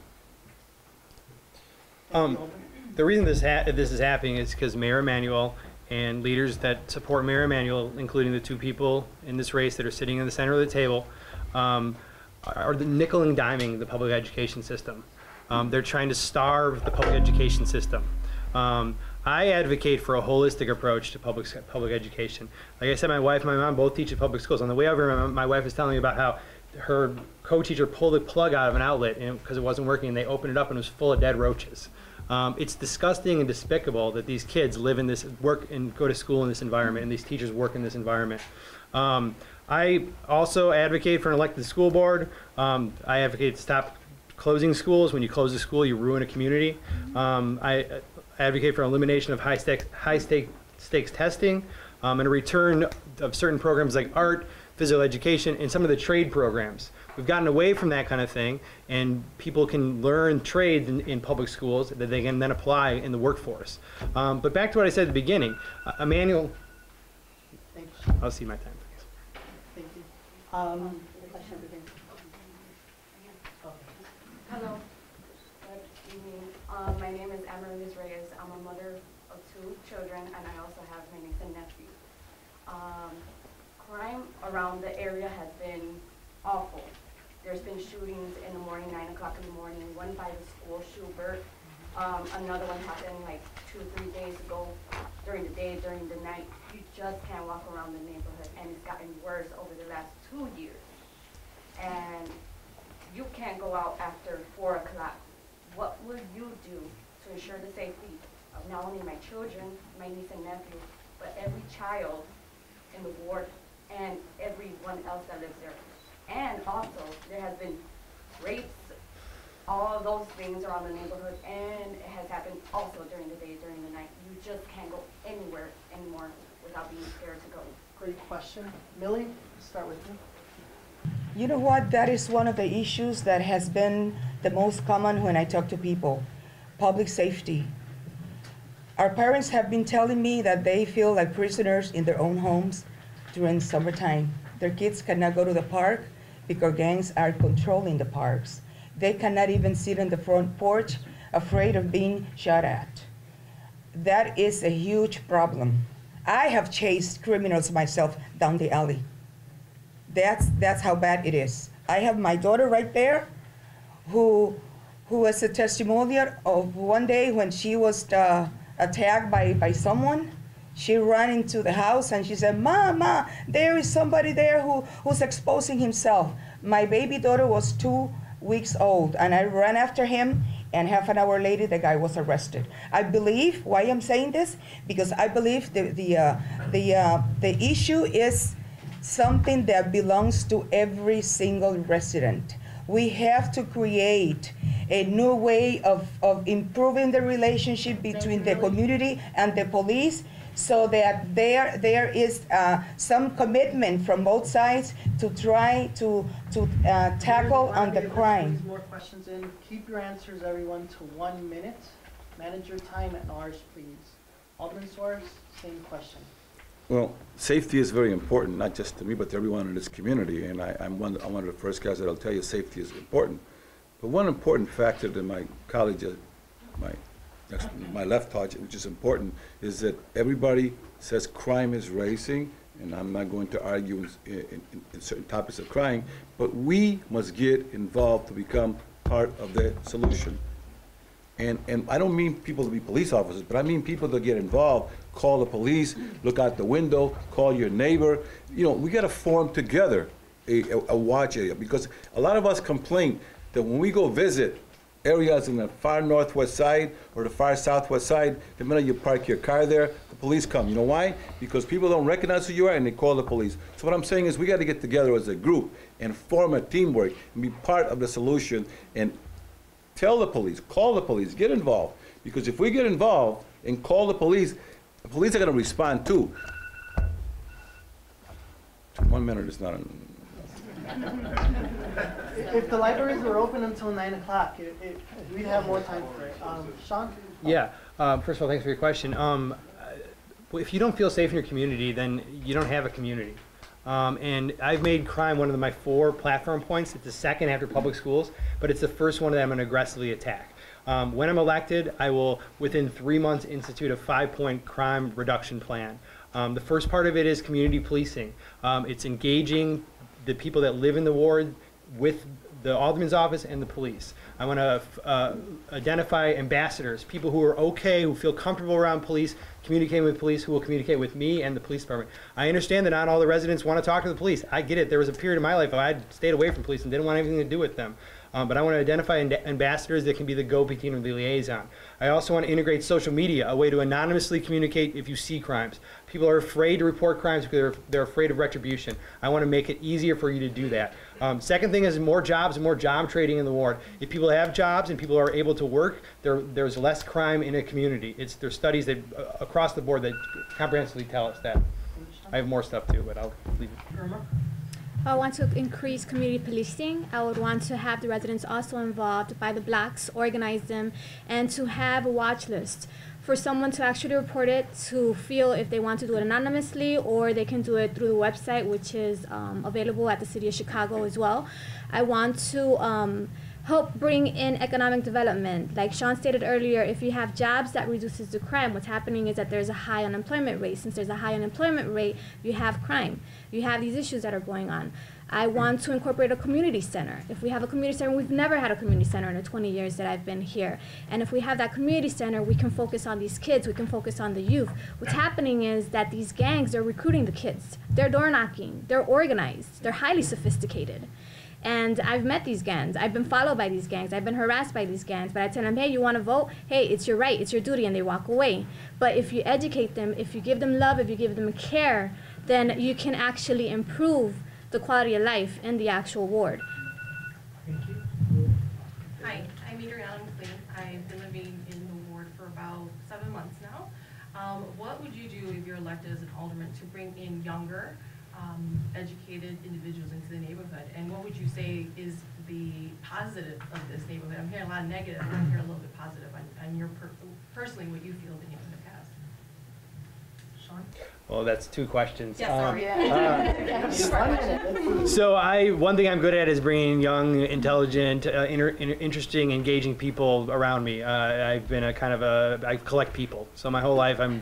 The reason this is happening is because Mayor Emanuel and leaders that support Mayor Emanuel, including the two people in this race that are sitting in the center of the table, are the nickel and diming the public education system. They're trying to starve the public education system. I advocate for a holistic approach to public education. Like I said, my wife and my mom both teach at public schools. On the way over, my wife was telling me about how her co-teacher pulled the plug out of an outlet because it wasn't working, and they opened it up and it was full of dead roaches. It's disgusting and despicable that these kids live in this, work and go to school in this environment, and these teachers work in this environment. I also advocate for an elected school board. I advocate to stop closing schools. When you close a school, you ruin a community. I advocate for elimination of high stakes testing, and a return of certain programs like art, physical education, and some of the trade programs. We've gotten away from that kind of thing, and people can learn trades in public schools that they can then apply in the workforce. But back to what I said at the beginning, Emmanuel, Thank you. I'll see my time, please. Thank you. Question over here. Hello. Good evening. My name is Amaryllis Reyes. I'm a mother of 2 children, and I also have my niece and nephew. Crime around the area has been awful. There's been shootings in the morning, 9 o'clock in the morning, one by the school, Schubert. Another one happened like 2 or 3 days ago, during the day, during the night. You just can't walk around the neighborhood, and it's gotten worse over the last 2 years. And you can't go out after 4 o'clock. What will you do to ensure the safety of not only my children, my niece and nephew, but every child in the ward and everyone else that lives there? And also, there has been rapes, all of those things around the neighborhood, and it has happened also during the day, during the night. You just can't go anywhere anymore without being scared to go. Great question. Millie, start with you. You know what? That is one of the issues that has been the most common when I talk to people. Public safety. Our parents have been telling me that they feel like prisoners in their own homes during summertime. Their kids cannot go to the park because gangs are controlling the parks. They cannot even sit on the front porch afraid of being shot at. That is a huge problem. I have chased criminals myself down the alley. That's how bad it is. I have my daughter right there who was a testimonial of one day when she was attacked by someone. She ran into the house and she said, "Mama, there is somebody there who's exposing himself." My baby daughter was 2 weeks old, and I ran after him, and half an hour later, the guy was arrested. I believe, why I'm saying this, because I believe the issue is something that belongs to every single resident. We have to create a new way of improving the relationship between the community and the police, so that there is some commitment from both sides to try to tackle on the crime. More questions in. Keep your answers, everyone, to 1 minute. Manage your time at ours, please. Alderman Suarez, same question. Well, safety is very important, not just to me, but to everyone in this community. And I'm one of the first guys that'll tell you safety is important. But one important factor that my colleague, my left thought, which is important, is that everybody says crime is rising, and I'm not going to argue in certain topics of crime, but we must get involved to become part of the solution. And I don't mean people to be police officers, but I mean people to get involved, call the police, look out the window, call your neighbor. You know, we got to form together a watch area, because a lot of us complain that when we go visit areas in the far northwest side or the far southwest side, the minute you park your car there, the police come. You know why? Because people don't recognize who you are and they call the police. So what I'm saying is we got to get together as a group and form a teamwork and be part of the solution and tell the police, call the police, get involved. Because if we get involved and call the police are going to respond too. 1 minute is not enough. If the libraries were open until 9 o'clock, we'd have more time for it. Sean? Yeah. First of all, thanks for your question. If you don't feel safe in your community, then you don't have a community. And I've made crime one of my 4 platform points. It's the second after public schools, but it's the first one that I'm going to aggressively attack. When I'm elected, I will, within 3 months, institute a 5-point crime reduction plan. The first part of it is community policing. It's engaging the people that live in the ward with the alderman's office and the police. I want to identify ambassadors, people who are okay, who feel comfortable around police, communicating with police, who will communicate with me and the police department. I understand that not all the residents want to talk to the police. I get it. There was a period in my life where I stayed away from police and didn't want anything to do with them. But I want to identify ambassadors that can be the go-between or the liaison. I also want to integrate social media, a way to anonymously communicate if you see crimes. People are afraid to report crimes because they're afraid of retribution. I want to make it easier for you to do that. Second thing is more jobs and more job trading in the ward. If people have jobs and people are able to work, there's less crime in a community. There's studies that across the board that comprehensively tell us that. I have more stuff too, but I'll leave it. I want to increase community policing. I would want to have the residents also involved by the blocks, organize them, and to have a watch list for someone to actually report it, to feel if they want to do it anonymously or they can do it through the website, which is available at the City of Chicago as well. I want to help bring in economic development. Like Sean stated earlier, if you have jobs, that reduces the crime. What's happening is that there's a high unemployment rate. Since there's a high unemployment rate, you have crime. You have these issues that are going on. I want to incorporate a community center. If we have a community center, we've never had a community center in the 20 years that I've been here. And if we have that community center, we can focus on these kids, we can focus on the youth. What's happening is that these gangs are recruiting the kids. They're door knocking, they're organized, they're highly sophisticated. And I've met these gangs. I've been followed by these gangs. I've been harassed by these gangs. But I tell them, hey, you want to vote? Hey, it's your right. It's your duty. And they walk away. But if you educate them, if you give them love, if you give them care, then you can actually improve the quality of life in the actual ward. Thank you. Hi, I'm Adriana McLean. I've been living in the ward for about 7 months now. What would you do if you're elected as an alderman to bring in younger, educated individuals into the neighborhood? And what would you say is the positive of this neighborhood? I'm hearing a lot of negative. I want to hear a little bit positive on your personally what you feel the neighborhood has. Sean? Well, that's 2 questions. Yeah, sorry. One thing I'm good at is bringing young, intelligent, interesting, engaging people around me. I've been I collect people. So my whole life I've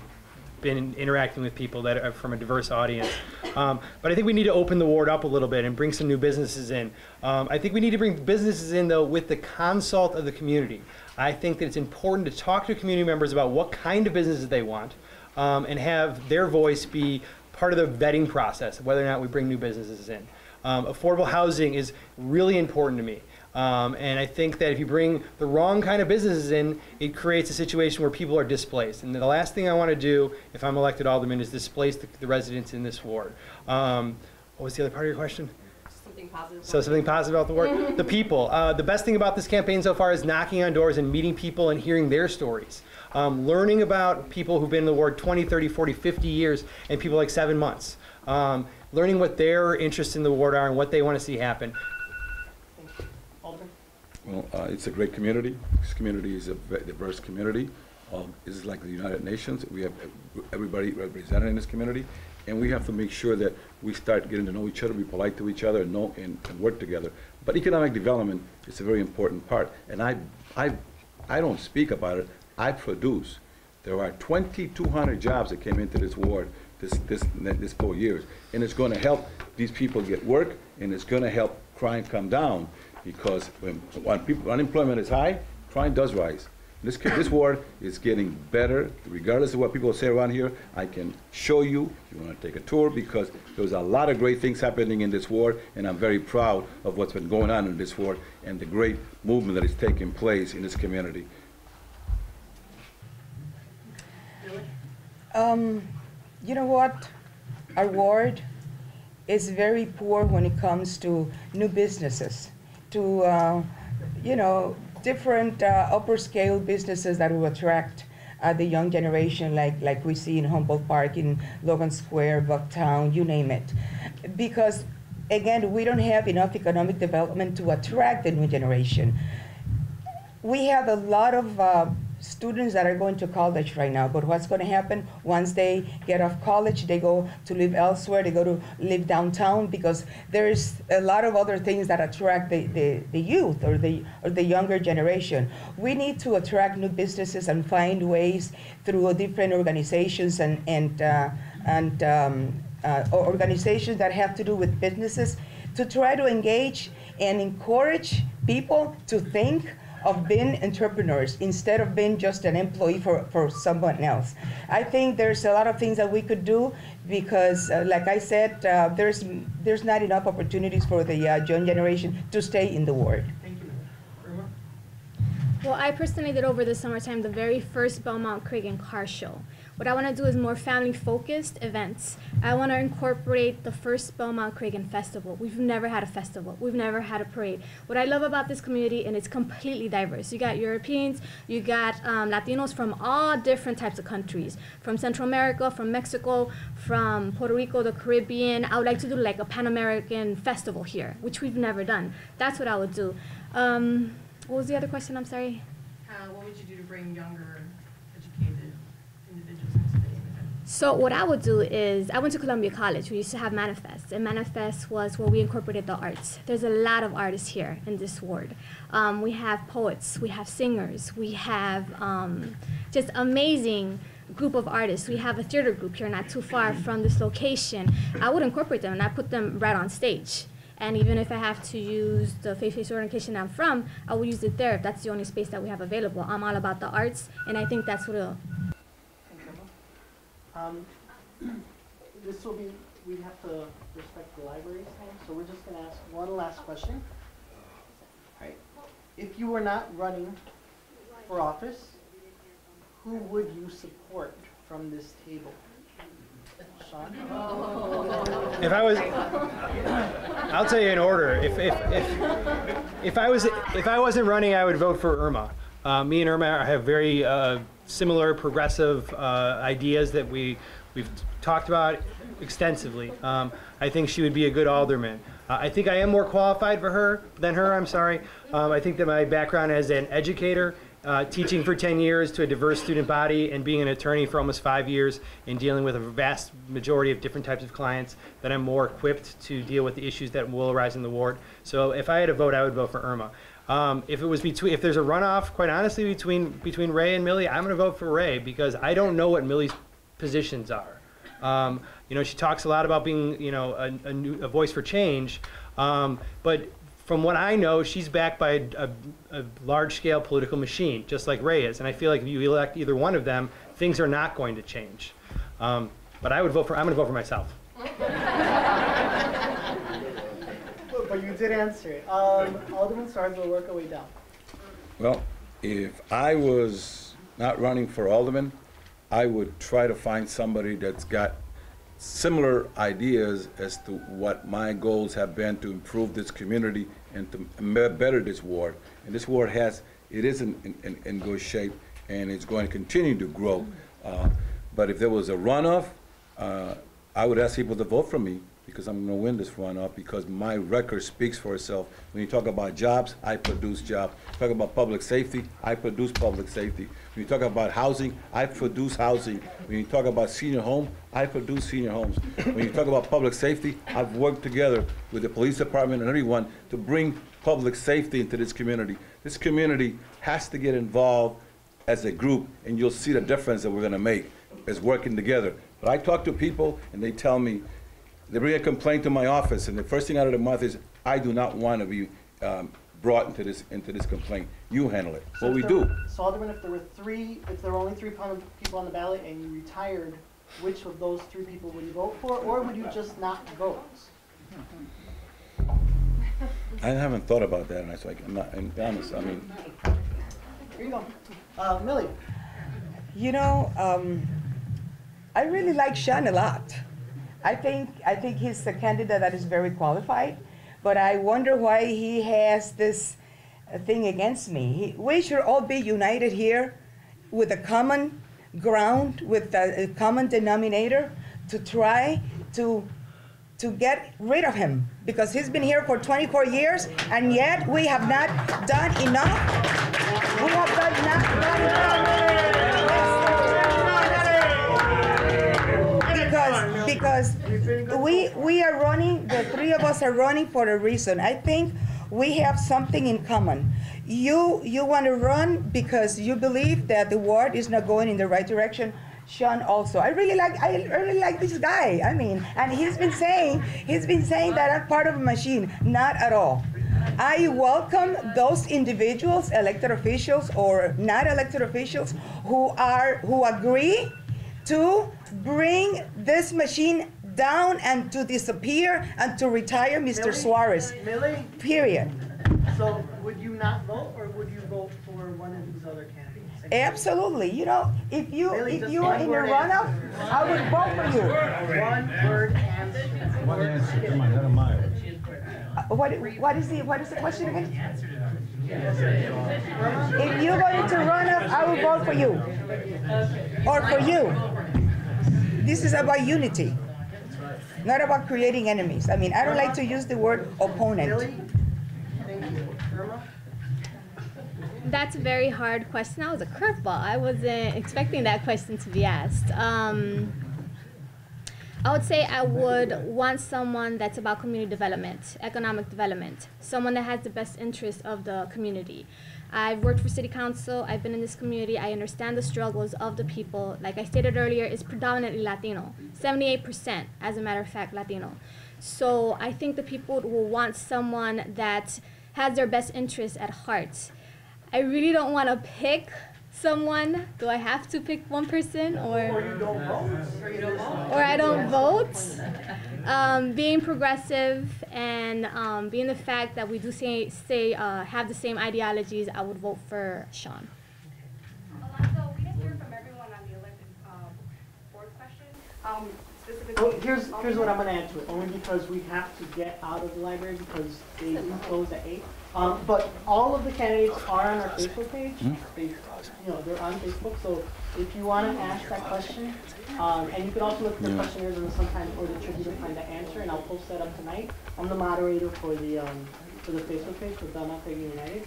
been interacting with people that are from a diverse audience. But I think we need to open the ward up a little bit and bring some new businesses in. I think we need to bring businesses in, though, with the consult of the community. I think that it's important to talk to community members about what kind of businesses they want, and have their voice be part of the vetting process, whether or not we bring new businesses in. Affordable housing is really important to me. And I think that if you bring the wrong kind of businesses in, it creates a situation where people are displaced. And the last thing I want to do, if I'm elected alderman, is displace the residents in this ward. What was the other part of your question? Something positive. So something positive about the ward? The people. The best thing about this campaign so far is knocking on doors and meeting people and hearing their stories. Learning about people who've been in the ward 20, 30, 40, 50 years, and people like 7 months. Learning what their interests in the ward are and what they want to see happen. Well, it's a great community. This community is a very diverse community. This is like the United Nations. We have everybody represented in this community, and we have to make sure that we start getting to know each other, be polite to each other, and work together. But economic development is a very important part, and I don't speak about it. I produce. There are 2,200 jobs that came into this ward this 4 years, and it's going to help these people get work, and it's going to help crime come down. Because when unemployment is high, crime does rise. This ward is getting better, regardless of what people say around here. I can show you, if you want to take a tour, because there's a lot of great things happening in this ward, and I'm very proud of what's been going on in this ward and the great movement that is taking place in this community. You know what? Our ward is very poor when it comes to new businesses, to different upper scale businesses that will attract the young generation, like we see in Humboldt Park, in Logan Square, Bucktown, you name it. Because again, we don't have enough economic development to attract the new generation. We have a lot of students that are going to college right now, but what's going to happen once they get off college? They go to live elsewhere, they go to live downtown, because there's a lot of other things that attract the youth or the younger generation. We need to attract new businesses and find ways through different organizations and organizations that have to do with businesses to try to engage and encourage people to think of being entrepreneurs instead of being just an employee for someone else. I think there's a lot of things that we could do because, like I said, there's not enough opportunities for the young generation to stay in the ward. Thank you. Irma? Well, I personally did over the summertime the very first Belmont-Cragin car show. What I want to do is more family-focused events. I want to incorporate the first Belmont-Cragin festival. We've never had a festival. We've never had a parade. What I love about this community, and it's completely diverse. You got Europeans, you got Latinos from all different types of countries, from Central America, from Mexico, from Puerto Rico, the Caribbean. I would like to do like a Pan-American festival here, which we've never done. That's what I would do. What was the other question? I'm sorry. What would you do to bring younger, educated individuals into the neighborhood? So what I would do is, I went to Columbia College. We used to have Manifest, and Manifest was where we incorporated the arts. There's a lot of artists here in this ward. We have poets, we have singers, we have just amazing group of artists. We have a theater group here not too far from this location. I would incorporate them and I put them right on stage. And even if I have to use the faith-based organization I'm from, I will use it there if that's the only space that we have available. I'm all about the arts, and I think that's what This will be, we have to respect the library's time, so we're just going to ask one last question. All right. If you were not running for office, who would you support from this table? Sean? If I was, I'll tell you in order. If I wasn't running, I would vote for Irma. Me and Irma have very similar progressive ideas that we've talked about extensively. I think she would be a good alderman. I think I am more qualified than her. I'm sorry. I think that my background as an educator, teaching for 10 years to a diverse student body, and being an attorney for almost 5 years and dealing with a vast majority of different types of clients, that I'm more equipped to deal with the issues that will arise in the ward. So if I had a vote, I would vote for Irma. If there's a runoff, quite honestly, between Ray and Millie, I'm going to vote for Ray because I don't know what Millie's positions are. You know, she talks a lot about being, you know, a voice for change, but from what I know, she's backed by a large-scale political machine, just like Ray is. And I feel like if you elect either one of them, things are not going to change. But I'm going to vote for myself. But you did answer it. Alderman Sarge will work our way down. Well, if I was not running for alderman, I would try to find somebody that's got similar ideas as to what my goals have been to improve this community and to better this ward. And this ward is in good shape, and it's going to continue to grow. But if there was a runoff, I would ask people to vote for me because I'm going to win this runoff because my record speaks for itself. When you talk about jobs, I produce jobs. Talk about public safety, I produce public safety. When you talk about housing, I produce housing. When you talk about senior home, I produce senior homes. When you talk about public safety, I've worked together with the police department and everyone to bring public safety into this community. This community has to get involved as a group, and you'll see the difference that we're going to make as working together. But I talk to people, and they tell me, they bring a complaint to my office, and the first thing out of their mouth is, I do not want to be brought into this complaint. You handle it. So what we do. So Alderman, if there were only three people on the ballot and you retired, which of those 3 people would you vote for, or would you just not vote? I haven't thought about that, and that's like, I'm not, and honest, I mean. Here you go. Millie. You know, I really like Sean a lot. I think he's a candidate that is very qualified, but I wonder why he has this thing against me. We should all be united here with a common ground, with a common denominator to try to get rid of him, because he's been here for 24 years, and yet we have not done enough. We have done not enough. Because we are running, the 3 of us are running for a reason. I think we have something in common. You want to run because you believe that the ward is not going in the right direction. Sean also. I really like this guy. I mean, and he's been saying that I'm part of a machine. Not at all. I welcome those individuals, elected officials or not elected officials, who agree to bring this machine down and to disappear and to retire Mr. Suarez. Millie? Period. So would you not vote, or would you vote for one of these other candidates? Absolutely. You know, if you are in the runoff, I would vote for you. One word answer. One answer. Come on, let him mile. What is the question again? If you're going to run up, I will vote for you. Or for you. This is about unity, not about creating enemies. I mean, I don't like to use the word opponent. Millie? Thank you. Irma? That's a very hard question. That was a curveball. I wasn't expecting that question to be asked. I would say I would want someone that's about community development, economic development, someone that has the best interest of the community. I've worked for city council, I've been in this community, I understand the struggles of the people. Like I stated earlier, it's predominantly Latino, 78%, as a matter of fact, Latino. So I think the people will want someone that has their best interests at heart. I really don't want to pick someone. Do I have to pick one person, or you don't vote. or I don't vote? Being progressive and being the fact that we do have the same ideologies, I would vote for Sean. Alonzo, we didn't hear from everyone on the elected board question. Specifically. Oh, here's what I'm gonna add to it, only because we have to get out of the library because they do close at 8. But all of the candidates are on our Facebook page. They're on Facebook, so if you wanna ask that question, and you can also look at the questionnaires and sometimes, or the Tribune to find the answer, and I'll post that up tonight. I'm the moderator for the Facebook page for Belmont-Cragin United.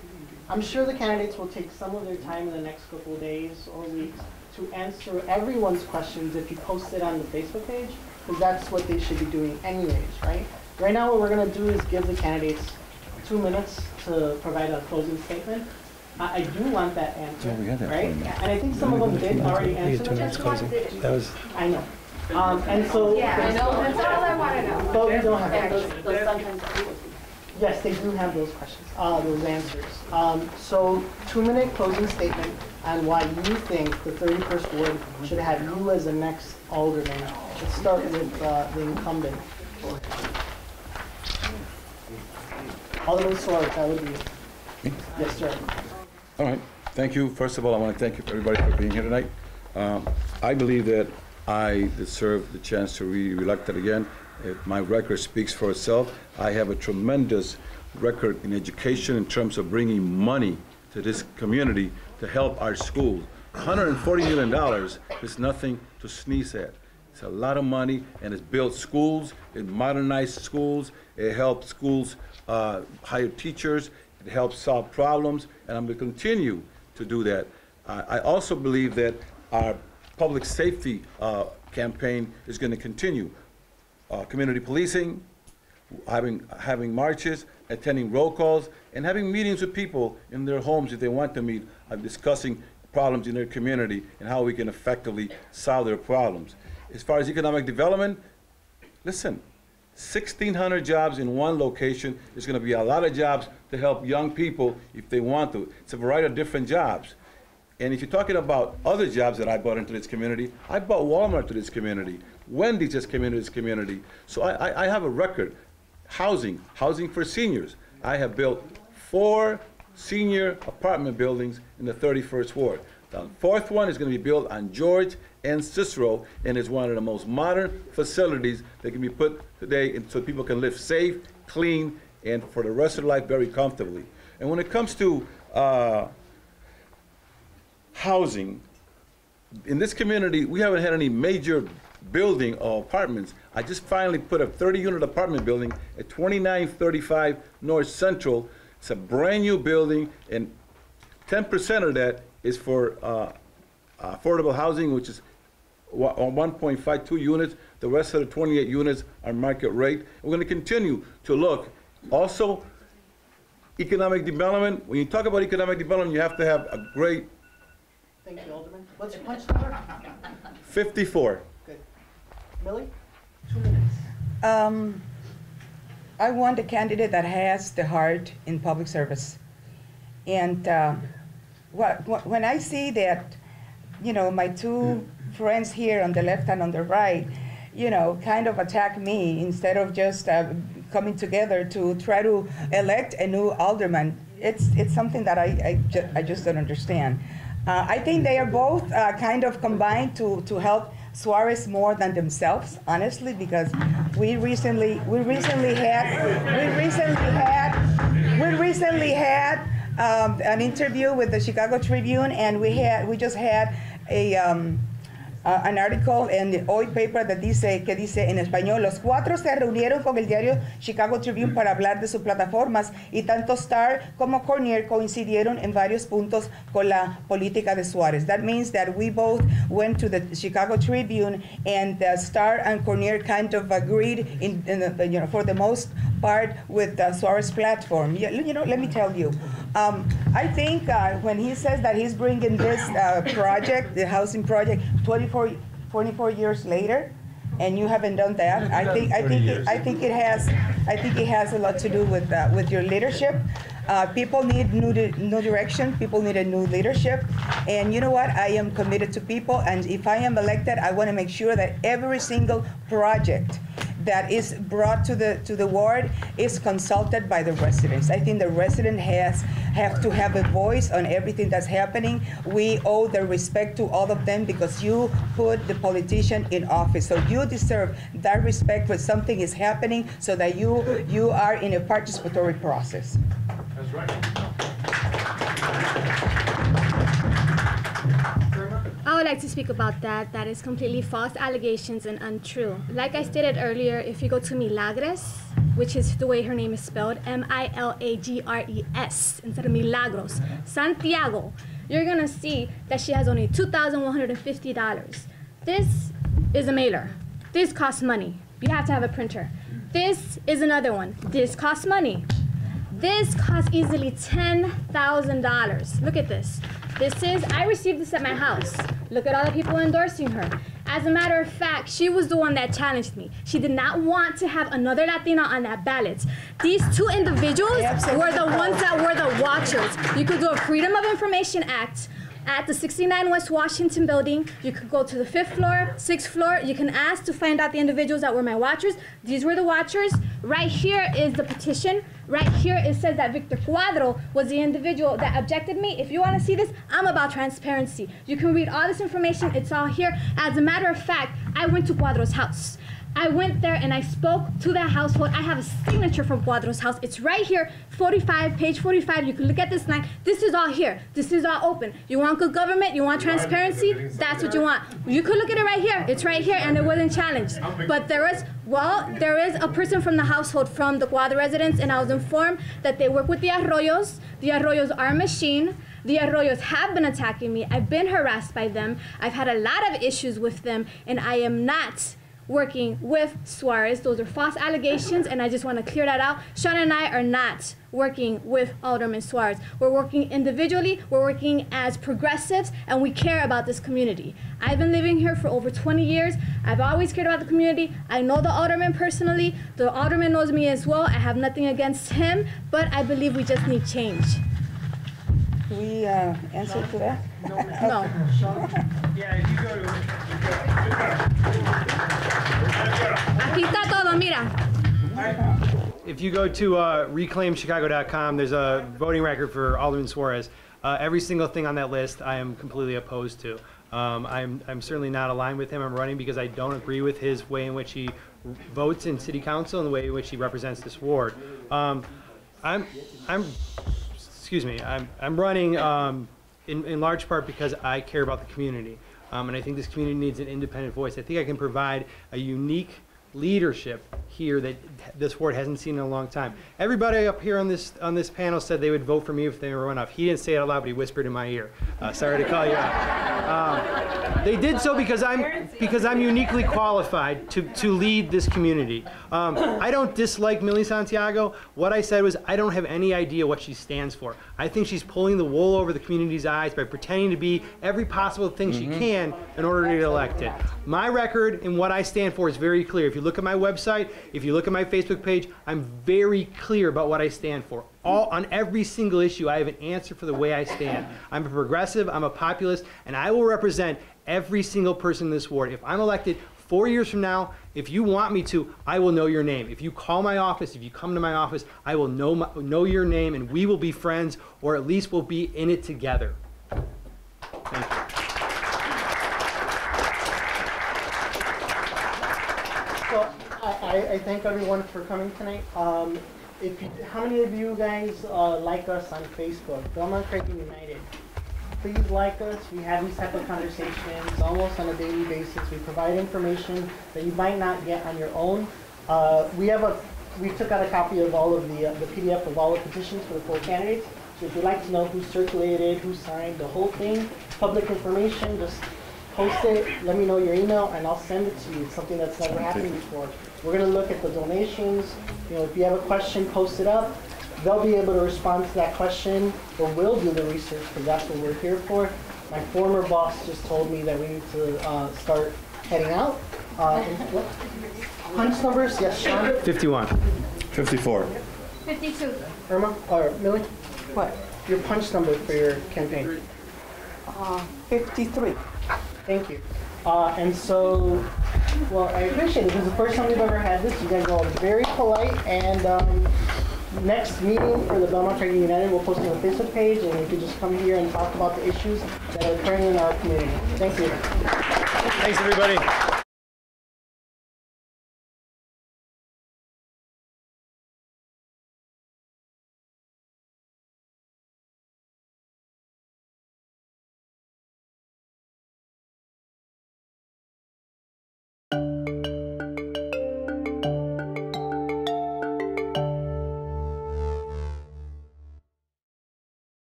I'm sure the candidates will take some of their time in the next couple of days or weeks to answer everyone's questions if you post it on the Facebook page, because that's what they should be doing anyways, right? Right now what we're gonna do is give the candidates 2 minutes to provide a closing statement. I do want that answer, right? And I think some of them did already answer. That was. I know. And so. Yeah, I know, that's all I wanna know. But we don't have And answers. those sometimes Yes, they do have those questions, those answers. So 2-minute closing statement on why you think the 31st Ward should have you as the next alderman. Let's start with the incumbent. Alderman Suarez, that would be you. Yes, sir. All right, thank you. First of all, I want to thank you everybody for being here tonight. I believe that I deserve the chance to be reelected again. If my record speaks for itself, I have a tremendous record in education in terms of bringing money to this community to help our schools. $140 million is nothing to sneeze at. It's a lot of money, and it's built schools, it modernized schools, it helps schools hire teachers, it helps solve problems, and I'm going to continue to do that. I also believe that our public safety campaign is going to continue. Community policing, having marches, attending roll calls, and having meetings with people in their homes if they want to meet, discussing problems in their community and how we can effectively solve their problems. As far as economic development, listen, 1,600 jobs in one location is going to be a lot of jobs to help young people if they want to. It's a variety of different jobs. And if you're talking about other jobs that I brought into this community, I brought Walmart to this community. Wendy's just came into this community. So I have a record. Housing for seniors. I have built 4 senior apartment buildings in the 31st Ward. The 4th one is going to be built on George and Cicero, and is one of the most modern facilities that can be put today so people can live safe, clean, and for the rest of their life very comfortably. And when it comes to housing, in this community, we haven't had any major building of apartments. I just finally put a 30-unit apartment building at 2935 North Central. It's a brand new building, and 10% of that is for affordable housing, which is 1.52 units. The rest of the 28 units are market rate. We're going to continue to look. Also, economic development. When you talk about economic development, you have to have a great. Thank you, Alderman. What's your punch number? 54. Good. Millie? 2 minutes. I want a candidate that has the heart in public service. And when I see that, my 2 friends here on the left and on the right, kind of attack me instead of just coming together to try to elect a new alderman, it's something that I just don't understand. I think they are both kind of combined to help Suarez more than themselves, honestly, because we recently had an interview with the Chicago Tribune, and we just had an article in the Hoy paper que dice en español: los 4 se reunieron con el diario Chicago Tribune para hablar de sus plataformas, y tanto Starr como Cornier coincidieron en varios puntos con la política de Suarez. That means that we both went to the Chicago Tribune, and Starr and Cornier kind of agreed for the most part with the Suarez platform. Let me tell you, I think when he says that he's bringing this project, the housing project, 24 years later, and you haven't done that. I think it has a lot to do with your leadership. People need new direction. People need a new leadership. And you know what? I am committed to people. And if I am elected, I want to make sure that every single project that is brought to the ward is consulted by the residents. I think the resident have to have a voice on everything that's happening. We owe the respect to all of them because you put the politician in office. So you deserve that respect when something is happening so that you are in a participatory process. That's right. I would like to speak about that. That is completely false allegations and untrue. Like I stated earlier, if you go to Milagres, which is the way her name is spelled, Milagres, instead of Milagros, Santiago, you're gonna see that she has only $2,150. This is a mailer. This costs money. You have to have a printer. This is another one. This costs money. This costs easily $10,000. Look at this. I received this at my house. Look at all the people endorsing her. As a matter of fact, she was the one that challenged me. She did not want to have another Latina on that ballot. These two individuals were the ones that were the watchers. You could do a Freedom of Information Act at the 69 West Washington building. You could go to the 5th floor, 6th floor. You can ask to find out the individuals that were my watchers. These were the watchers. Right here is the petition. Right here it says that Victor Cuadro was the individual that objected me. If you want to see this, I'm about transparency. You can read all this information. It's all here. As a matter of fact, I went to Cuadro's house. I went there and I spoke to that household. I have a signature from Cuadro's house. It's right here, 45, page 45. You can look at this line. This is all here. This is all open. You want good government? You want transparency? That's what you want. You could look at it right here. It's right here, and it wasn't challenged. But there is a person from the household from the Cuadro residence, and I was informed that they work with the Arroyos. The Arroyos are a machine. The Arroyos have been attacking me. I've been harassed by them. I've had a lot of issues with them, and I am not working with Suarez. Those are false allegations, and I just want to clear that out. Sean and I are not working with Alderman Suarez. We're working individually, we're working as progressives, and we care about this community. I've been living here for over 20 years. I've always cared about the community. I know the alderman personally. The alderman knows me as well. I have nothing against him, but I believe we just need change. Do we answer to that? No. Yeah, if you go to... Aquí está todo, mira. If you go to reclaimchicago.com, there's a voting record for Alderman Suarez. Every single thing on that list I am completely opposed to. I'm certainly not aligned with him. I'm running because I don't agree with his way in which he votes in city council and the way in which he represents this ward. I'm running in large part because I care about the community. And I think this community needs an independent voice. I think I can provide a unique leadership here that this ward hasn't seen in a long time. Everybody up here on this panel said they would vote for me if they were run off. He didn't say it out loud, but he whispered in my ear. Sorry to call you out. They did so because I'm uniquely qualified to lead this community. I don't dislike Millie Santiago. What I said was I don't have any idea what she stands for. I think she's pulling the wool over the community's eyes by pretending to be every possible thing she can in order to get elected. My record and what I stand for is very clear. If you look at my website, if you look at my Facebook page, I'm very clear about what I stand for. On every single issue, I have an answer for the way I stand. I'm a progressive, I'm a populist, and I will represent every single person in this ward. If I'm elected 4 years from now, if you want me to, I will know your name. If you call my office, if you come to my office, I will know your name, and we will be friends, or at least we'll be in it together. Thank you. So I thank everyone for coming tonight. How many of you guys like us on Facebook, Belmont-Cragin United? Please like us. We have these type of conversations almost on a daily basis. We provide information that you might not get on your own. We took out a copy of all of the PDF of all the petitions for the 4 candidates. So if you'd like to know who circulated, who signed, the whole thing, public information, just post it, let me know your email, and I'll send it to you. It's something that's never happened before. We're going to look at the donations. If you have a question, post it up. They'll be able to respond to that question, or we'll do the research, because that's what we're here for. My former boss just told me that we need to start heading out. What? Punch numbers, yes, Sean? 51. 54. 52. Irma, or Millie? What? Your punch number for your campaign. 53. Thank you. And so, well, I appreciate it. This is the first time we've ever had this. You guys are all very polite. And next meeting for the Belmont-Cragin United, we'll post it on the Facebook page, and you can just come here and talk about the issues that are occurring in our community. Thank you. Thanks, everybody.